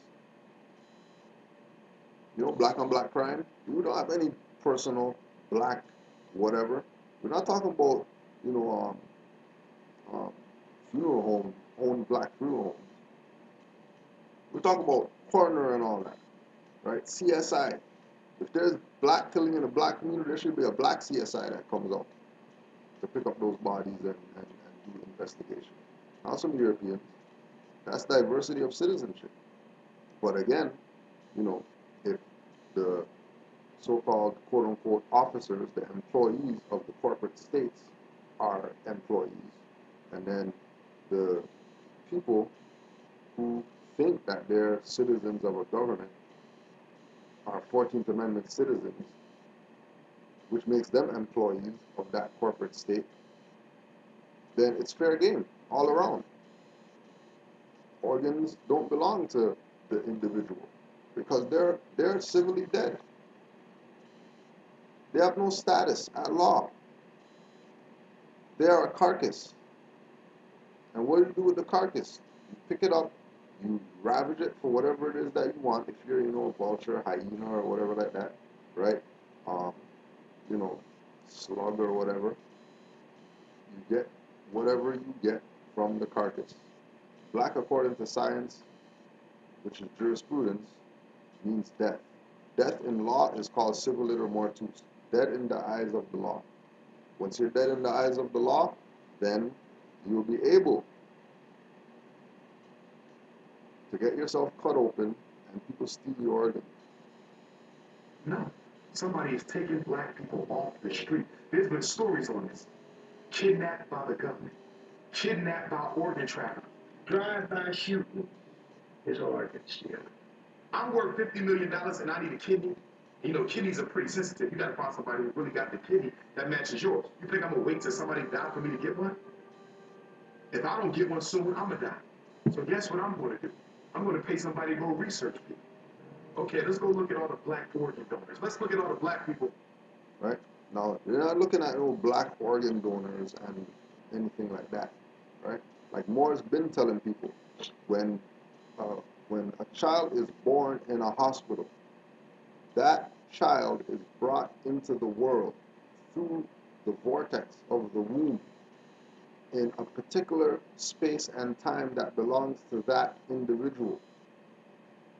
Black on black crime. We don't have any personal black whatever. We're not talking about, funeral homes, owned black funeral homes. We're talking about coroner and all that, right? CSI. If there's black killing in a black community, there should be a black CSI that comes out to pick up those bodies and do investigation. Not some Europeans. That's diversity of citizenship. But again, if the so-called quote-unquote officers, the employees of the corporate states are employees, and then the people who think that they're citizens of a government are 14th Amendment citizens, which makes them employees of that corporate state, then it's fair game all around. Organs don't belong to the individual because they're civilly dead. They have no status at law. They are a carcass. And what do you do with the carcass? You pick it up, you ravage it for whatever it is that you want. If you're, a vulture, hyena, or whatever like that, right? Slug or whatever. You get whatever you get from the carcass. Black, according to science, which is jurisprudence, means death. Death in law is called civiliter mortuus, dead in the eyes of the law. Once you're dead in the eyes of the law, then you'll be able to get yourself cut open and people steal your organs. No. Somebody is taking black people off the street. There's been stories on this. Kidnapped by the government. Kidnapped by organ traffickers. Drive-by shooting is organ stealing. I'm worth $50 million and I need a kidney. You know, kidneys are pretty sensitive. You gotta find somebody who really got the kidney that matches yours. You think I'm gonna wait till somebody dies for me to get one? If I don't get one soon, I'm gonna die. So guess what I'm gonna do? I'm gonna pay somebody to go research people. Okay, let's go look at all the black organ donors. Let's look at all the black people. Right? Now, you're not looking at no black organ donors and anything like that, right? Like Moore's been telling people, when a child is born in a hospital, that child is brought into the world through the vortex of the womb in a particular space and time that belongs to that individual.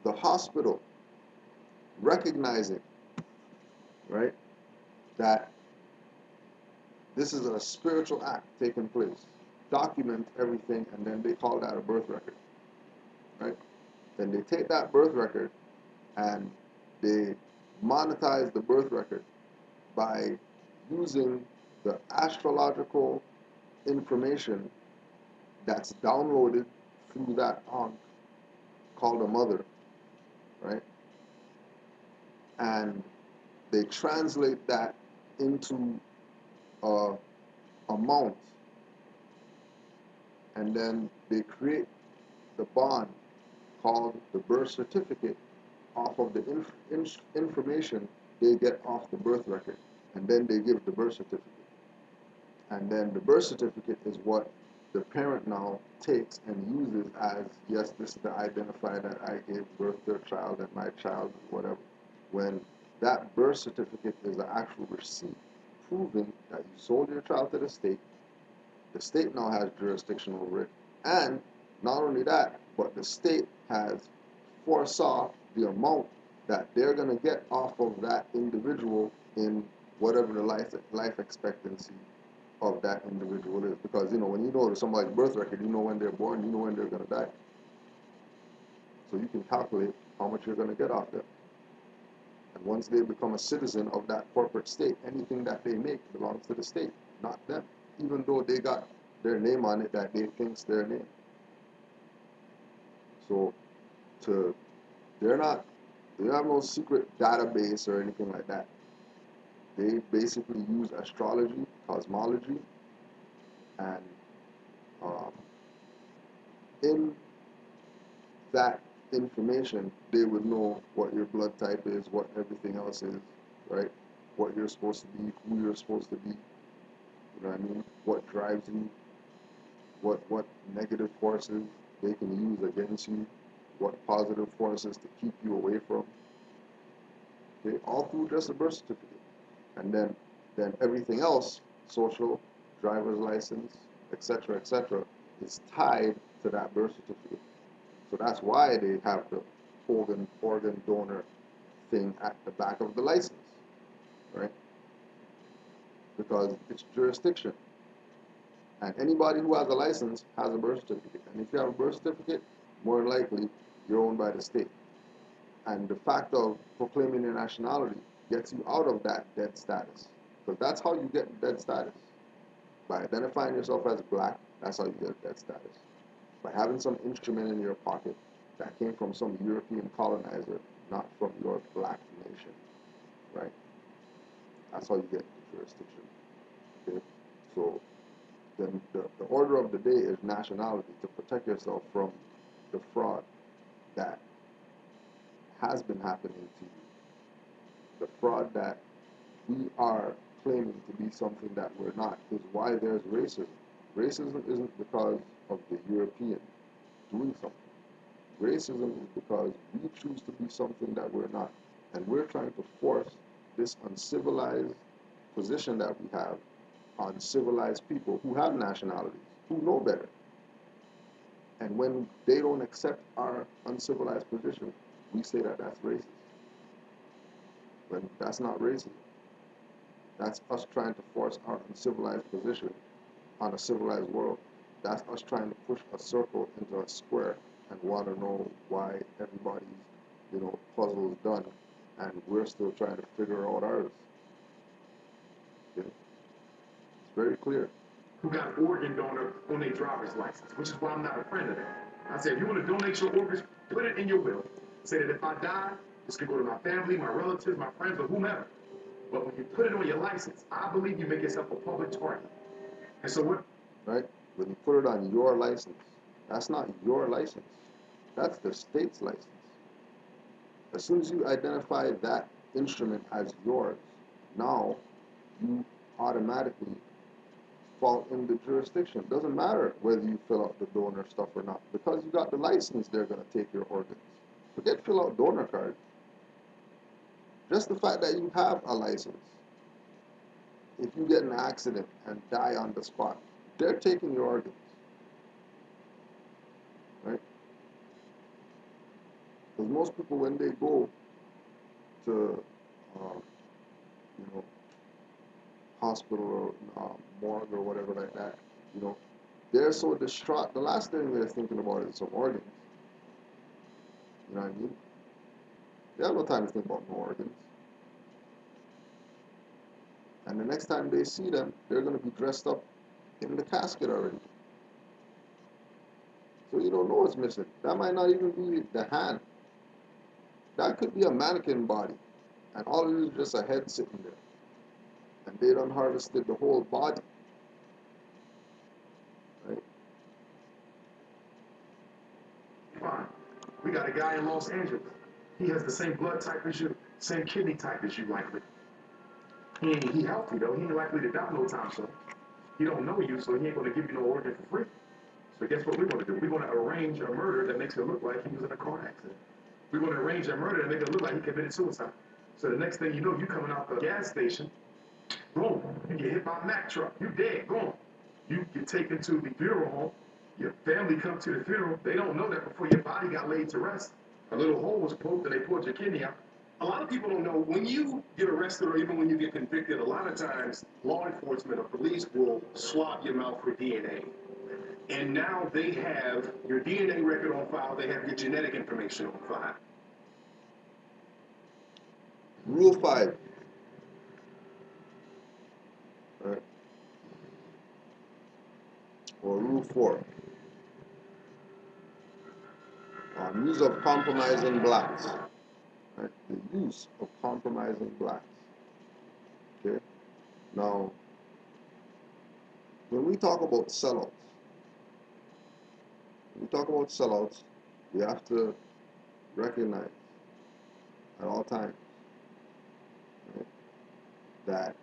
The hospital, recognizing, right, that this is a spiritual act taking place, document everything, and then they call that a birth record, right? Then they take that birth record and they monetize the birth record by using the astrological information that's downloaded through that ankh called a mother, right? And they translate that into a amount, and then they create the bond called the birth certificate off of the information they get off the birth record, and then they give the birth certificate. And then the birth certificate is what the parent now takes and uses as, yes, this is the identifier that I gave birth to a child and my child, whatever. When that birth certificate is an actual receipt proving that you sold your child to the state now has jurisdiction over it. And not only that, but the state has foresaw the amount that they're going to get off of that individual in whatever the life expectancy of that individual is. Because, you know, when you know somebody's birth record, you know when they're born, you know when they're going to die. So you can calculate how much you're going to get off them. And once they become a citizen of that corporate state, anything that they make belongs to the state, not them, even though they got their name on it that they think's their name. So they have no secret database or anything like that. They basically use astrology, cosmology, and in that information, they would know what your blood type is, what everything else is, right? What you're supposed to be, who you're supposed to be, you know what I mean? What drives you, what negative forces they can use against you, what positive forces to keep you away from. Okay, all through just a birth certificate. And then everything else, social, driver's license, etc., is tied to that birth certificate. So that's why they have the organ donor thing at the back of the license, right? Because it's jurisdiction. And anybody who has a license has a birth certificate. And if you have a birth certificate, more than likely, you're owned by the state. And the fact of proclaiming your nationality gets you out of that dead status. Because that's how you get dead status. By identifying yourself as black, that's how you get dead status. By having some instrument in your pocket that came from some European colonizer, not from your black nation, right? That's how you get jurisdiction. Okay? So then the order of the day is nationality, to protect yourself from the fraud that has been happening to you. The fraud that we are claiming to be something that we're not is why there's racism. Racism isn't because of the European doing something. Racism is because we choose to be something that we're not. And we're trying to force this uncivilized position that we have on civilized people who have nationalities, who know better. And when they don't accept our uncivilized position, we say that that's racist. But that's not racism. That's us trying to force our uncivilized position on a civilized world. That's us trying to push a circle into a square and want to know why everybody's, puzzle is done, and we're still trying to figure out ours. Okay? It's very clear. Who got an organ donor on their driver's license, which is why I'm not a friend of that. I said, if you want to donate your organs, put it in your will. Say that if I die, this can go to my family, my relatives, my friends, or whomever. But when you put it on your license, I believe you make yourself a public target. And so what? Right? When you put it on your license, that's not your license. That's the state's license. As soon as you identify that instrument as yours, now you automatically fall in the jurisdiction. It doesn't matter whether you fill out the donor stuff or not. Because you got the license, they're going to take your organs. Forget fill out donor card. Just the fact that you have a license. If you get in an accident and die on the spot, they're taking your organs. Right? Because most people, when they go to, hospital or morgue or whatever like that, they're so distraught. The last thing they're thinking about is some organs. You know what I mean? They have no time to think about no organs. And the next time they see them, they're going to be dressed up in the casket already. So you don't know what's missing. That might not even be the hand. That could be a mannequin body. And all it is just a head sitting there. And they done harvested the whole body. Right? Fine. We got a guy in Los Angeles. He has the same blood type as you, same kidney type as you likely. He healthy though. He ain't likely to die no time soon. He don't know you, so he ain't gonna give you no organ for free. So guess what we're gonna do? We're gonna arrange a murder that makes it look like he was in a car accident. We're gonna arrange a murder that makes it look like he committed suicide. So the next thing you know, you coming out the gas station, boom, you get hit by a Mack truck. You dead, boom. You get taken to the funeral home. Your family come to the funeral. They don't know that before your body got laid to rest. A little hole was poked and they pulled your kidney out. A lot of people don't know when you get arrested or even when you get convicted, a lot of times law enforcement or police will swab your mouth for DNA. And now they have your DNA record on file, they have your genetic information on file. Rule 5. Right? Or Rule 4. Use of compromising blacks. Right? The use of compromising blacks. Okay? Now, when we talk about sellouts, we have to recognize at all times, right,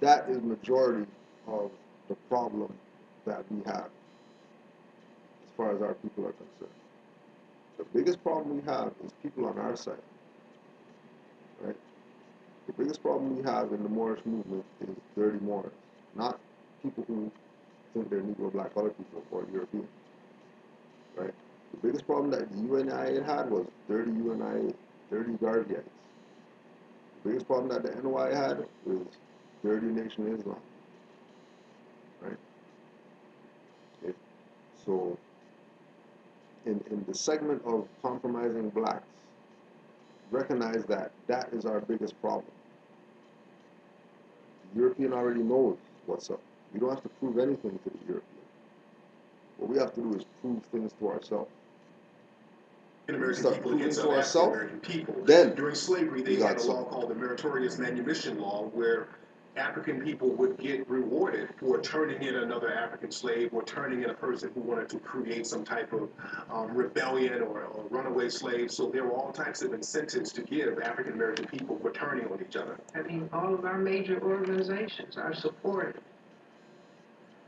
that is majority of the problem that we have as far as our people are concerned. The biggest problem we have is people on our side. Right? The biggest problem we have in the Moorish movement is dirty Moors, not people who think they're Negro, Black, colored people, or European. Right? The biggest problem that the UNIA had was dirty UNIA, dirty Garveyites. The biggest problem that the NY had was dirty Nation of Islam. Right? Okay. So, in the segment of compromising blacks, recognize that that is our biggest problem. The European already knows what's up. We don't have to prove anything to the European. What we have to do is prove things to ourselves. American Start people proving against to other ourselves, African American people. then During slavery, they we got had a law something. called the Meritorious Manumission Law, where African people would get rewarded for turning in another African slave or turning in a person who wanted to create some type of rebellion or runaway slave. So there were all types of incentives to give African American people for turning on each other. I mean, all of our major organizations are supported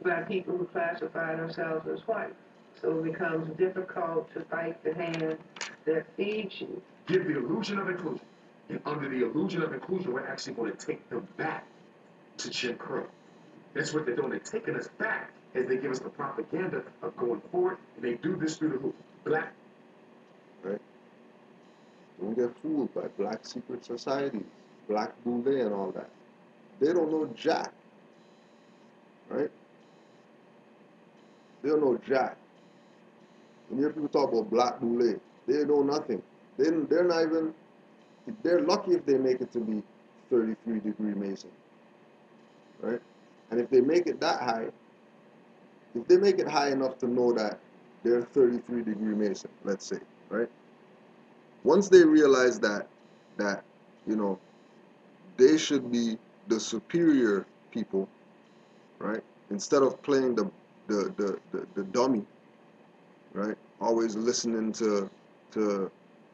by people who classify themselves as white. So it becomes difficult to fight the hand that feeds you. Give the illusion of inclusion. And under the illusion of inclusion, we're actually going to take them back to Jim Crow. That's what they're doing. They're taking us back as they give us the propaganda of going forward. And they do this through the who? Black. Right? Don't get fooled by black secret societies, Black Boule and all that. They don't know Jack, right? They don't know Jack. When you hear people talk about Black Boule, they know nothing. They're not even, they're lucky if they make it to be 33-degree Mason, right? And if they make it that high, if they make it high enough to know that they're 33-degree Mason, let's say, right? Once they realize that, you know, they should be the superior people, right? Instead of playing the dummy, right? Always listening to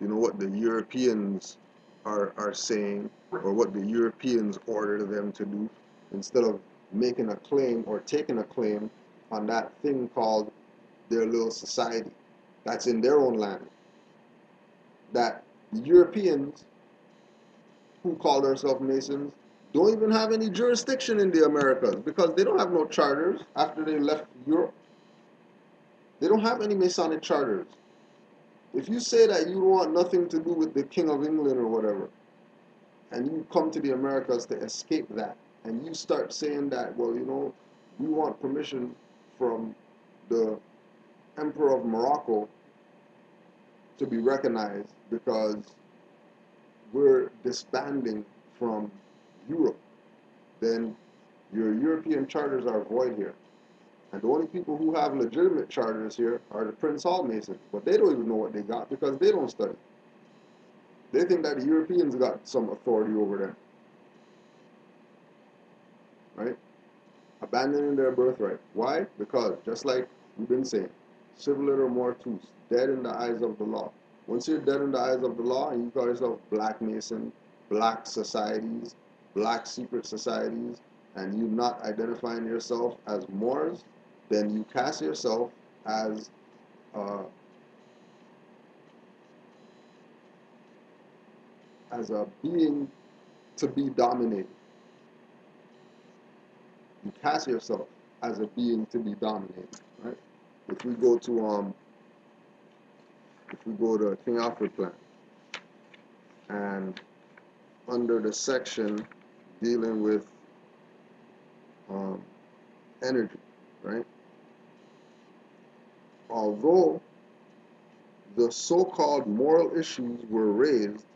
what the Europeans are saying or what the Europeans order them to do, instead of making a claim or taking a claim on that thing called their little society that's in their own land. That the Europeans who call themselves Masons don't even have any jurisdiction in the Americas because they don't have no charters after they left Europe. They don't have any Masonic charters. If you say that you want nothing to do with the King of England or whatever, and you come to the Americas to escape that, and you start saying that, well, we want permission from the Emperor of Morocco to be recognized because we're disbanding from Europe, then your European charters are void here. And the only people who have legitimate charters here are the Prince Hall Masons, but they don't even know what they got because they don't study. They think that the Europeans got some authority over them, right? Abandoning their birthright. Why? Because, just like we've been saying, civiliter mortus, dead in the eyes of the law. Once you're dead in the eyes of the law and you call yourself Black Mason, Black societies, Black secret societies, and you're not identifying yourself as Moors, then you cast yourself as a being to be dominated. You cast yourself as a being to be dominated, right? If we go to King Alfred Plan, and under the section dealing with energy, right? Although the so-called moral issues were raised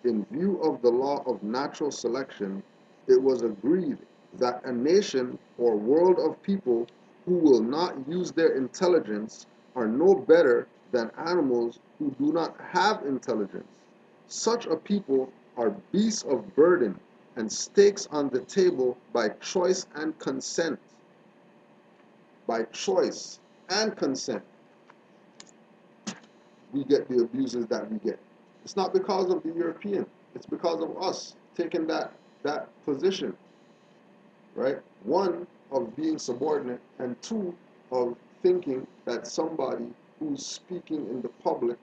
in view of the law of natural selection, it was agreed that a nation or world of people who will not use their intelligence are no better than animals who do not have intelligence. Such a people are beasts of burden and stakes on the table by choice and consent. By choice and consent, we get the abuses that we get. It's not because of the European. It's because of us taking that position, right? One, of being subordinate, and two, of thinking that somebody who's speaking in the public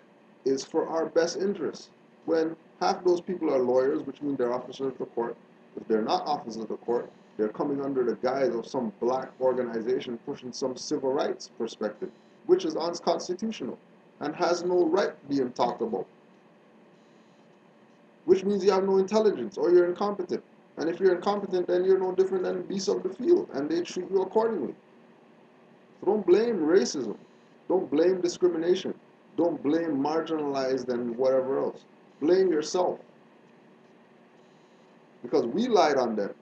is for our best interest. When half those people are lawyers, which means they're officers of the court. If they're not officers of the court, they're coming under the guise of some black organization pushing some civil rights perspective, which is unconstitutional and has no right being talked about. Which means you have no intelligence or you're incompetent. And if you're incompetent, then you're no different than beasts of the field, and they treat you accordingly. So don't blame racism. Don't blame discrimination. Don't blame marginalized and whatever else. Blame yourself. Because we lied on them.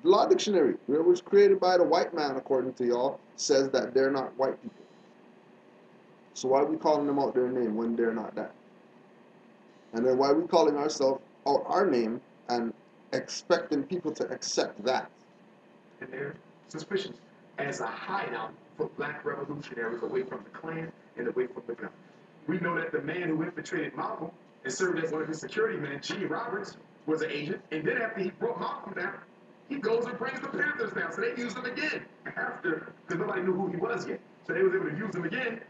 The Law Dictionary, it was created by the white man, according to y'all, says that they're not white people. So why are we calling them out their name when they're not that? And then why are we calling ourselves out our name and expecting people to accept that? And they're suspicious as a hideout for black revolutionaries away from the Klan and away from the gun. We know that the man who infiltrated Malcolm and served as one of his security men, G. Roberts, was an agent. And then after he brought Malcolm down, he goes and brings the Panthers down. So they used him again after, because nobody knew who he was yet. So they was able to use him again,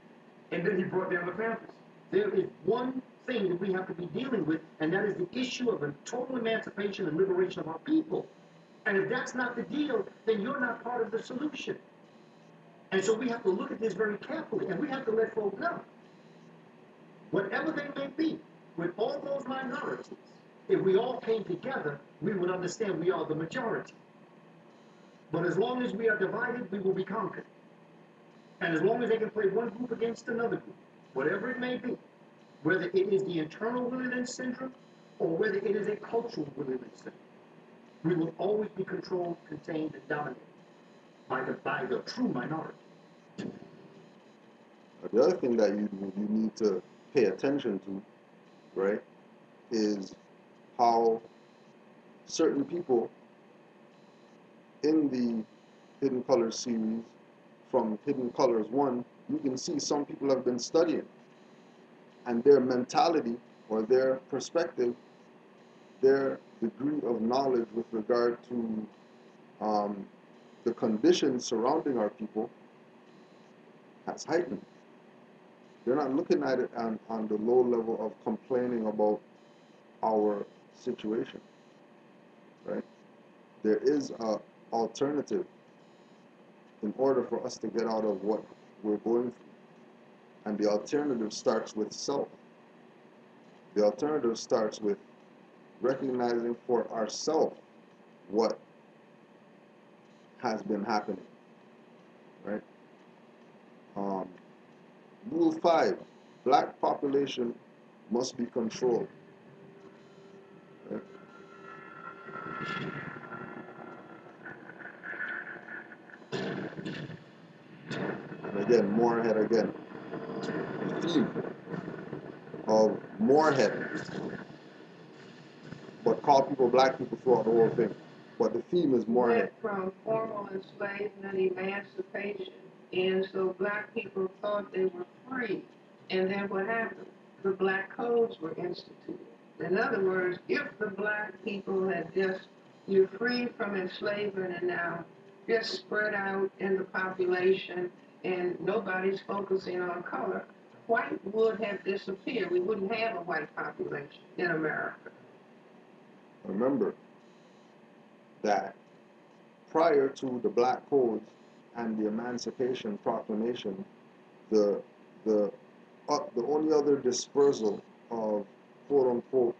and then he brought down the Panthers. There is one thing that we have to be dealing with, and that is the issue of a total emancipation and liberation of our people. And if that's not the deal, then you're not part of the solution. And so we have to look at this very carefully, and we have to let folks know, whatever they may be, with all those minorities, If we all came together, we would understand we are the majority. But as long as we are divided, we will be conquered. And as long as they can play one group against another group, whatever it may be, whether it is the internal Willie Lynch syndrome or whether it is a cultural Willie Lynch syndrome, we will always be controlled, contained, and dominated by the true minority. The other thing that you need to pay attention to, right, is how certain people in the Hidden Colors series, from Hidden Colors 1, you can see some people have been studying, and their mentality or their perspective, their degree of knowledge with regard to the conditions surrounding our people has heightened. They're not looking at it on the low level of complaining about our situation, right? There is a alternative in order for us to get out of what we're going through. And the alternative starts with self. The alternative starts with recognizing for ourselves what has been happening, right? Rule 5, black population must be controlled. Right? And again, Moorhead again. The theme of Moorhead, but call people black people throughout the whole thing. But the theme is Moorhead. Went from formal enslavement, emancipation, and so black people thought they were free. And then what happened? The black codes were instituted. In other words, if the black people had just, you're free from enslavement and now just spread out in the population and nobody's focusing on color, white would have disappeared. We wouldn't have a white population in America. Remember that prior to the Black Codes and the Emancipation Proclamation, the only other dispersal of quote unquote,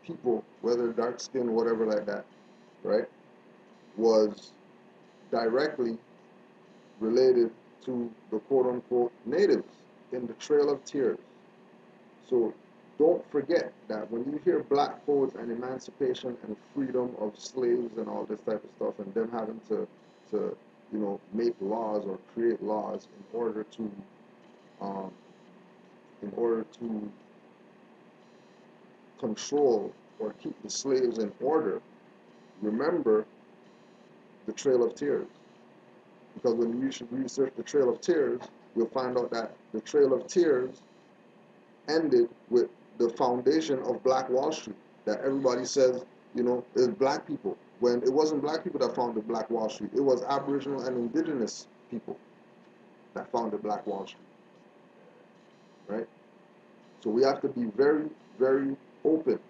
people, whether dark skin or whatever like that, right, was directly related to the quote unquote natives in the Trail of Tears. So don't forget that when you hear black codes and emancipation and freedom of slaves and all this type of stuff, and them having to make laws or create laws in order to control or keep the slaves in order, remember the Trail of Tears. Because when you research the Trail of Tears, you'll find out that the Trail of Tears ended with the foundation of Black Wall Street, that everybody says, is black people. When it wasn't black people that founded Black Wall Street, it was Aboriginal and Indigenous people that founded Black Wall Street, right? So we have to be very, very open.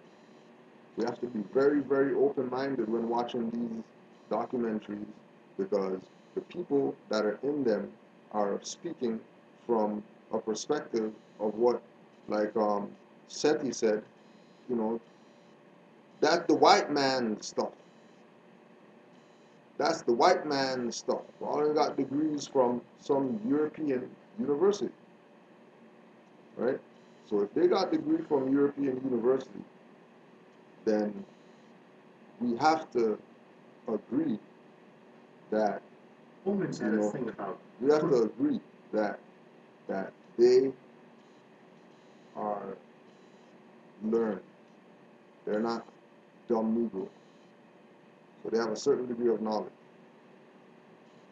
We have to be very, very open-minded when watching these documentaries, because the people that are in them are speaking from a perspective of what, like Seti said, that's the white man stuff. That's the white man stuff. All they got degrees from some European university, right? So if they got degree from European university, then we have to agree that Women's had a thing about. we have to agree that they are learned. They're not dumb Negroes. So they have a certain degree of knowledge.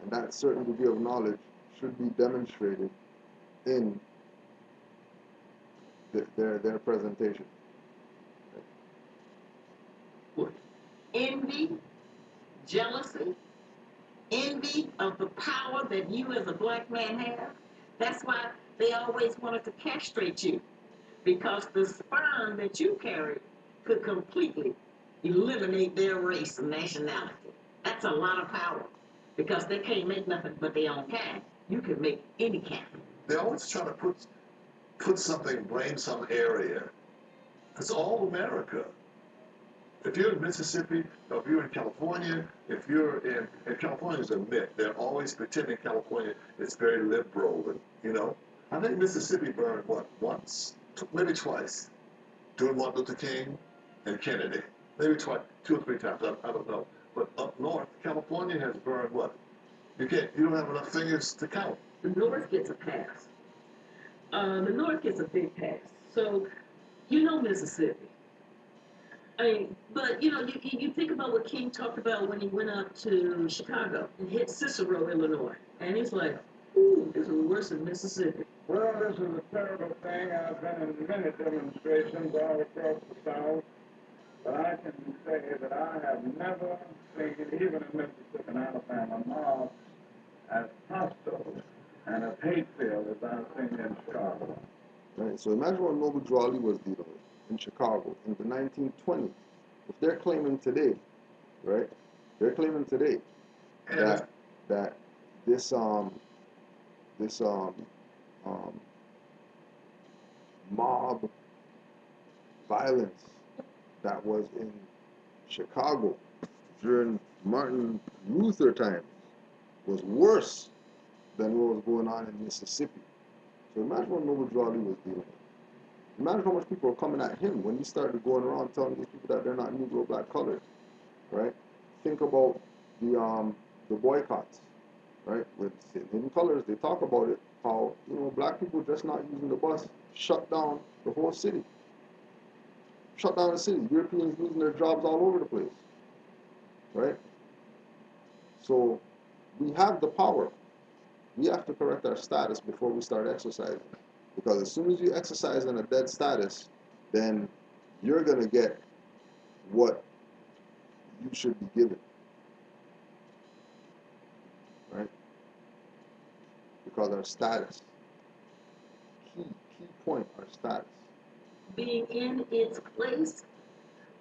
And that certain degree of knowledge should be demonstrated in their presentation. Envy, jealousy, envy of the power that you as a black man have. That's why they always wanted to castrate you, because the sperm that you carry could completely eliminate their race and nationality. That's a lot of power, because they can't make nothing but their own kind. You can make any kind. They always try to put something, blame some area It's all America. If you're in Mississippi, or if you're in California, if you're in California is a myth. They're always pretending California is very liberal, and I think Mississippi burned what once, maybe twice, during Martin Luther King and Kennedy, maybe twice, 2 or 3 times. I don't know. But up north, California has burned what? You don't have enough fingers to count. The North gets a pass. The North gets a big pass. So, Mississippi. I mean, but you think about what King talked about when he went up to Chicago and hit Cicero, Illinois, and he's like, "Ooh, this is worse than Mississippi." Well, this is a terrible thing. I've been in many demonstrations all across the South, but I can say that I have never seen, even in Mississippi and Alabama, mobs as hostile and as hate-filled as I've seen in Chicago. Right? So imagine what Noble Drew Ali was dealing with in Chicago in the 1920s. If they're claiming today, right? They're claiming today that this mob violence that was in Chicago during Martin Luther times was worse than what was going on in Mississippi. So imagine what Noble Drew Ali was dealing with. Imagine how much people were coming at him when he started going around telling these people that they're not Negro, black, colored, right? Think about the boycotts, right? With Hidden Colors, they talk about it, how, black people just not using the bus shut down the whole city. Shut down the city. Europeans losing their jobs all over the place, right? So we have the power. We have to correct our status before we start exercising. Because as soon as you exercise in a dead status, then you're going to get what you should be given. Right? Because our status, key point, our status. Being in its place,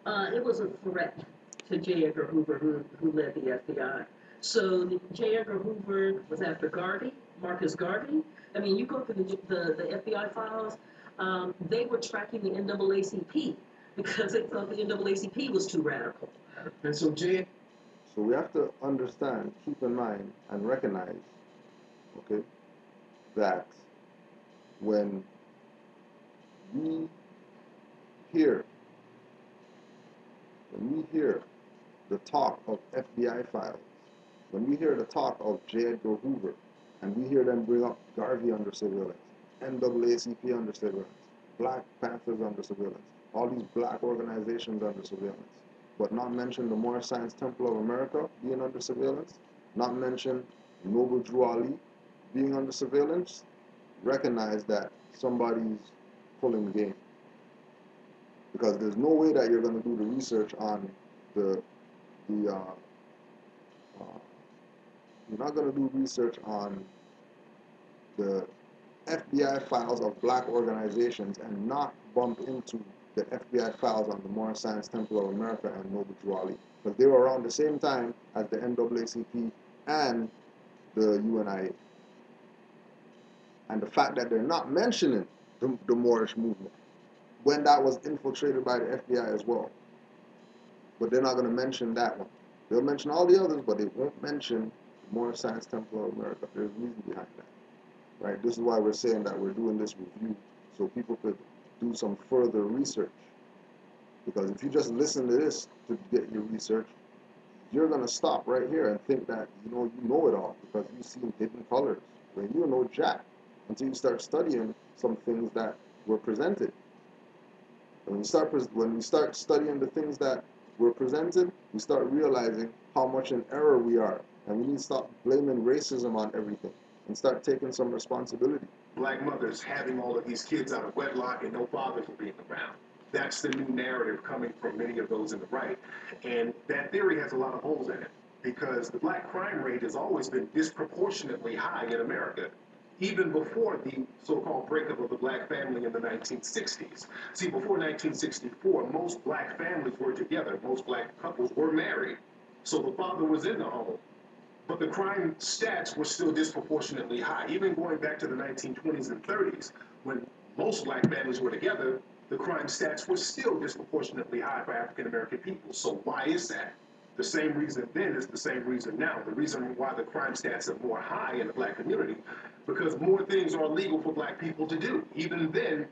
it was a threat to J. Edgar Hoover, who led the FBI. So J. Edgar Hoover was after Garvey, Marcus Garvey. I mean, you go through the FBI files, they were tracking the NAACP because they thought the NAACP was too radical. And so, So we have to understand, keep in mind, and recognize, okay, that when we hear the talk of FBI files, when we hear the talk of J. Edgar Hoover, and we hear them bring up Garvey under surveillance, NAACP under surveillance, Black Panthers under surveillance, all these black organizations under surveillance, but not mention the Moorish Science Temple of America being under surveillance, not mention Noble Drew Ali being under surveillance, recognize that somebody's pulling the game. Because there's no way that you're going to do the research on you're not going to do research on the FBI files of black organizations and not bump into the FBI files on the Moorish Science Temple of America and Noble Drew Ali. Because they were around the same time as the NAACP and the UNIA. And the fact that they're not mentioning the Moorish movement when that was infiltrated by the FBI as well. But they're not going to mention that one. They'll mention all the others, but they won't mention the Moorish Science Temple of America. There's a reason behind that. Right? This is why we're saying that we're doing this review, so people could do some further research. Because if you just listen to this to get your research, you're going to stop right here and think that you know it all because you've seen Hidden Colors, when you know jack until you start studying some things that were presented. And when we start studying the things that were presented, we start realizing how much in error we are, and we need to stop blaming racism on everything and start taking some responsibility. black mothers having all of these kids out of wedlock and no fathers being around. That's the new narrative coming from many of those in the right. And that theory has a lot of holes in it because the black crime rate has always been disproportionately high in America, even before the so-called breakup of the black family in the 1960s. See, before 1964, most black families were together. Most black couples were married. So the father was in the home. But the crime stats were still disproportionately high. Even going back to the 1920s and 30s, when most black families were together, the crime stats were still disproportionately high for African American people. So why is that? The same reason then is the same reason now. The reason why the crime stats are more high in the black community, because more things are illegal for black people to do. Even then,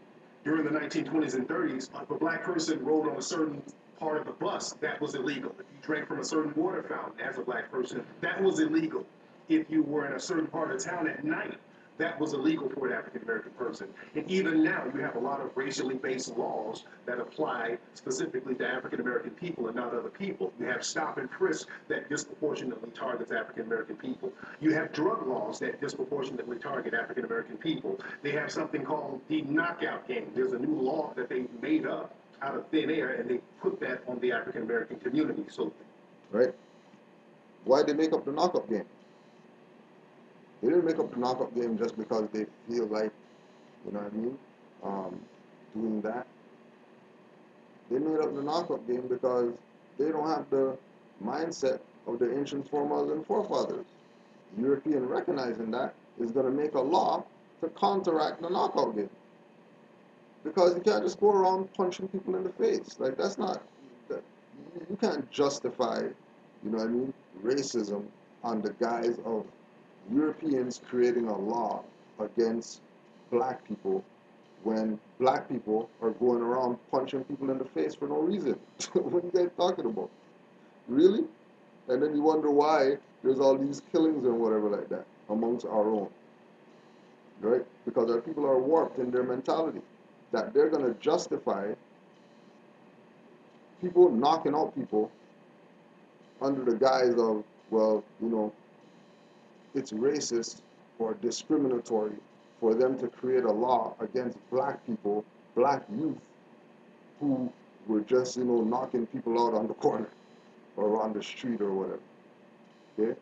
during the 1920s and 30s, if a black person rode on a certain part of the bus, that was illegal. If you drank from a certain water fountain as a black person, that was illegal. If you were in a certain part of town at night, that was illegal for an African American person. And even now, you have a lot of racially based laws that apply specifically to African American people and not other people. You have stop and frisk that disproportionately targets African American people. You have drug laws that disproportionately target African American people. They have something called the knockout game. There's a new law that they made up out of thin air, and they put that on the African American community. So, right? Why they make up the knockout game? They didn't make up the knockout game just because they feel like, you know what I mean, doing that. They made up the knockout game because they don't have the mindset of the ancient foremothers and forefathers. The European recognizing that is going to make a law to counteract the knockout game. Because you can't just go around punching people in the face. Like, that's not, you can't justify, you know what I mean, racism on the guise of Europeans creating a law against black people when black people are going around punching people in the face for no reason. What are you guys talking about? Really? And then you wonder why there's all these killings and whatever like that amongst our own. Right? Because our people are warped in their mentality that they're going to justify people knocking out people under the guise of, well, you know, it's racist or discriminatory for them to create a law against black people, black youth, who were just, you know, knocking people out on the corner or on the street or whatever. Okay?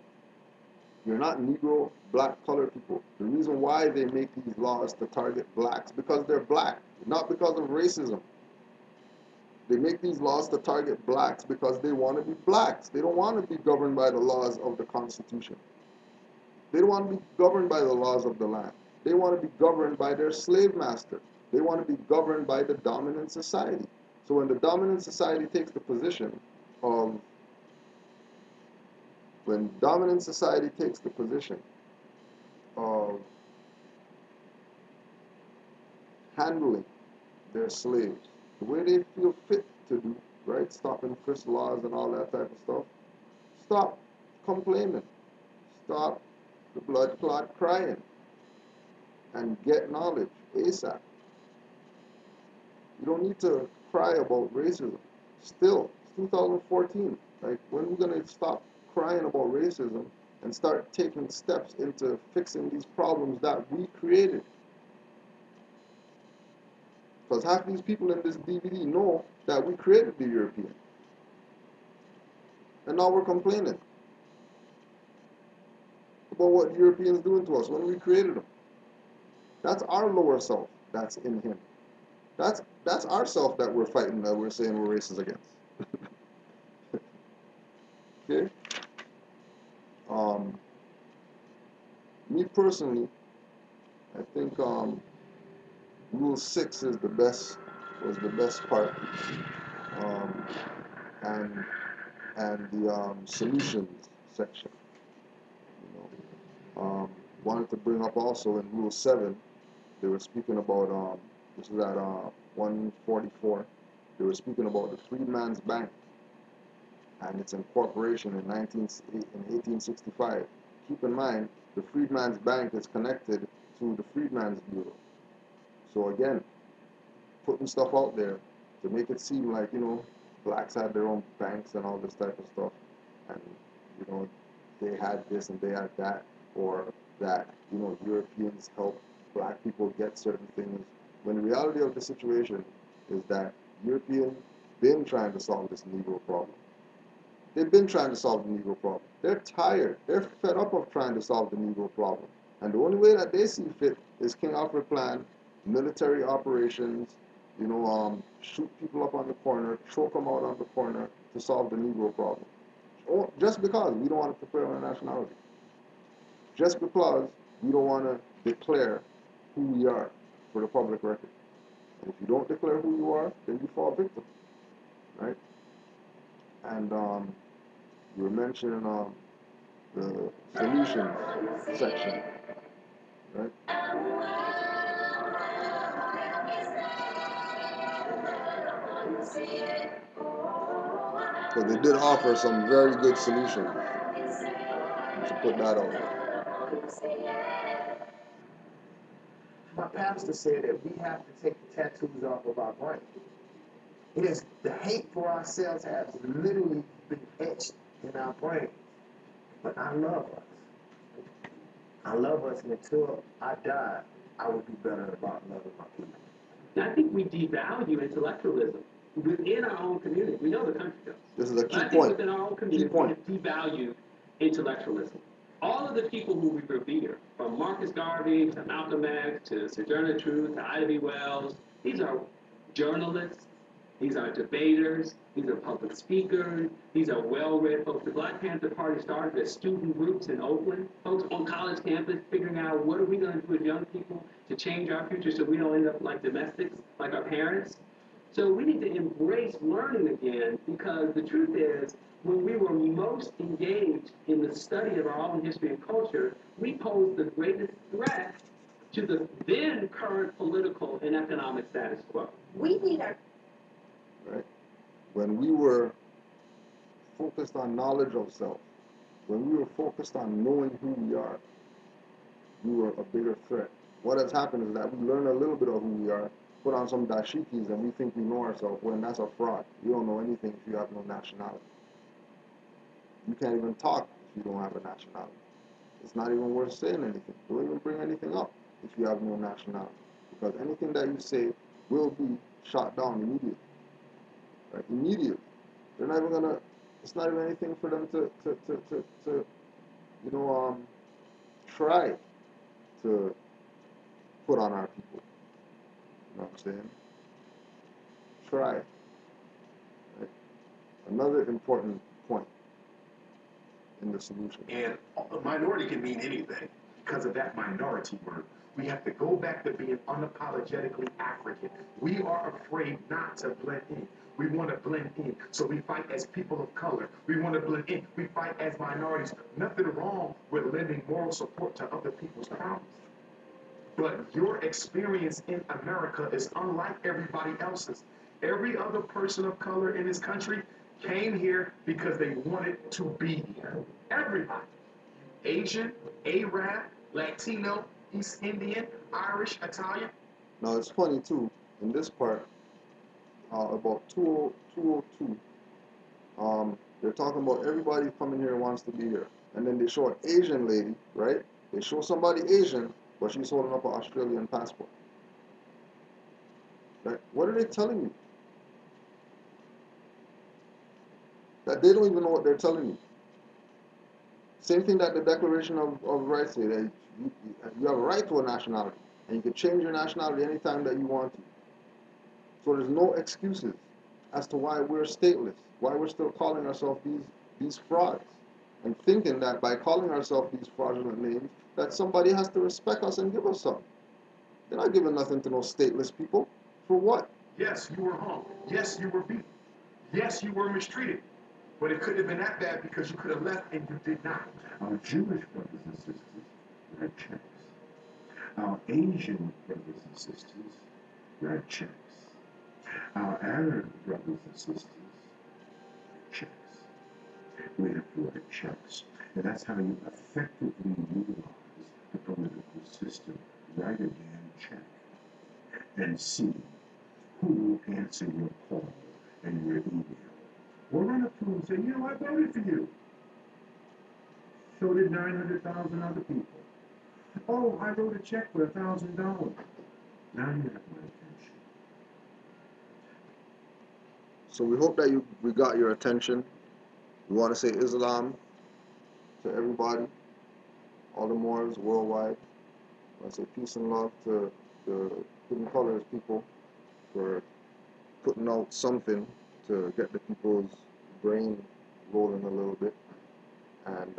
You're not Negro, black, colored people. The reason why they make these laws to target blacks, because they're black, not because of racism. They make these laws to target blacks because they want to be blacks. They don't want to be governed by the laws of the Constitution. They don't want to be governed by the laws of the land. They want to be governed by their slave master. They want to be governed by the dominant society. So when the dominant society takes the position of, handling their slaves the way they feel fit to do, right? Stop and frisk laws and all that type of stuff. Stop complaining. Stop the blood clot crying. And get knowledge ASAP. You don't need to cry about racism. Still, it's 2014. Like, when are we going to stop crying about racism and start taking steps into fixing these problems that we created? Because half these people in this DVD know that we created the European. And now we're complaining about what the Europeans doing to us when we created them. That's our lower self that's in him. That's our self that we're fighting, that we're saying we're racist against. Okay? Me personally, I think Rule 6 was the best part, and the solutions section. You know, wanted to bring up also in Rule 7, they were speaking about this is at 144. They were speaking about the Freedman's Bank and its incorporation in 1865. Keep in mind, the Freedman's Bank is connected to the Freedman's Bureau. So again, putting stuff out there to make it seem like, you know, blacks had their own banks and all this type of stuff, and, you know, they had this and they had that, or that, you know, Europeans helped black people get certain things, when the reality of the situation is that Europeans been trying to solve this Negro problem. They've been trying to solve the Negro problem. They're tired. They're fed up of trying to solve the Negro problem. And the only way that they see fit is King Alfred Plan, military operations, you know, shoot people up on the corner, choke them out on the corner to solve the Negro problem. Or just because we don't want to declare our nationality. Just because we don't want to declare who we are for the public record. And if you don't declare who you are, then you fall victim, right? And you were mentioning the solutions section, right? So they did offer some very good solutions. To put that out there. My pastor said that we have to take the tattoos off of our brain. It is the hate for ourselves has literally been etched in our brain. But I love us. I love us, and until I die, I will be better about loving my people. I think we devalue intellectualism within our own community. We know the country does. This is a But key I think point. within our own Key community, we point. have devalued intellectualism. All of the people who we revere, from Marcus Garvey to Malcolm X to Sojourner Truth to Ida B. Wells, these are journalists, these are debaters, these are public speakers, these are well-read folks. The Black Panther Party started as student groups in Oakland, folks on college campus figuring out what are we going to do with young people to change our future so we don't end up like domestics, like our parents. So we need to embrace learning again, because the truth is, when we were most engaged in the study of our own history and culture, we posed the greatest threat to the then current political and economic status quo. We need our Right? When we were focused on knowledge of self, when we were focused on knowing who we are, we were a bigger threat. What has happened is that we learn a little bit of who we are, put on some dashikis, and we think we know ourselves, when that's a fraud. You don't know anything if you have no nationality. You can't even talk if you don't have a nationality. It's not even worth saying anything. Don't even bring anything up if you have no nationality. Because anything that you say will be shot down immediately. Right? Immediately. They're not even gonna, it's not even anything for them to try to put on our people. You know what I'm saying? Try. Right? Another important point in the solution. And a minority can mean anything because of that minority word. We have to go back to being unapologetically African. We are afraid not to blend in. We want to blend in. So we fight as people of color. We want to blend in. We fight as minorities. Nothing wrong with lending moral support to other people's problems. But your experience in America is unlike everybody else's. Every other person of color in this country came here because they wanted to be here. Everybody. Asian, Arab, Latino, East Indian, Irish, Italian. Now it's funny too, in this part, about 202, they're talking about everybody coming here wants to be here. And then they show an Asian lady, right? They show somebody Asian, but she's holding up an Australian passport. Right? What are they telling you? That they don't even know what they're telling you. Same thing that the Declaration of Rights say, that you have a right to a nationality, and you can change your nationality anytime that you want to. So there's no excuses as to why we're stateless, why we're still calling ourselves these frauds, and thinking that by calling ourselves these fraudulent names, that somebody has to respect us and give us something. They're not giving nothing to no stateless people. For what? Yes, you were hung. Yes, you were beaten. Yes, you were mistreated. But it couldn't have been that bad because you could have left and you did not. Our Jewish brothers and sisters write checks. Our Asian brothers and sisters write checks. Our Arab brothers and sisters write checks. We have to write checks. And that's how you effectively utilize the political system. Write a damn check and see who will answer your call and your email. Or run up to them and say, you know, I voted for you. So did 900,000 other people. Oh, I wrote a check for $1,000. Now you have my attention. So we hope that we got your attention. We want to say Islam to everybody, all the Moors worldwide. I want to say peace and love to the Hidden Colors people for putting out something to get the people's brain rolling a little bit. And,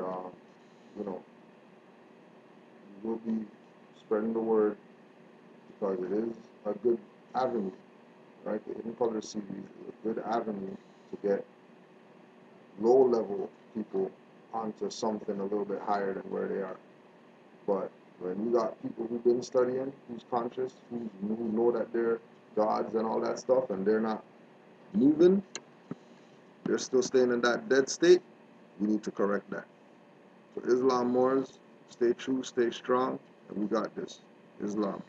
we will be spreading the word because it is a good avenue, right? The Hidden Color series is a good avenue to get low-level people onto something a little bit higher than where they are. But when you got people who've been studying, who's conscious, who know that they're gods and all that stuff, and they're not moving, they're still staying in that dead state, we need to correct that. So Islam Moors, stay true, stay strong, and we got this. Islam.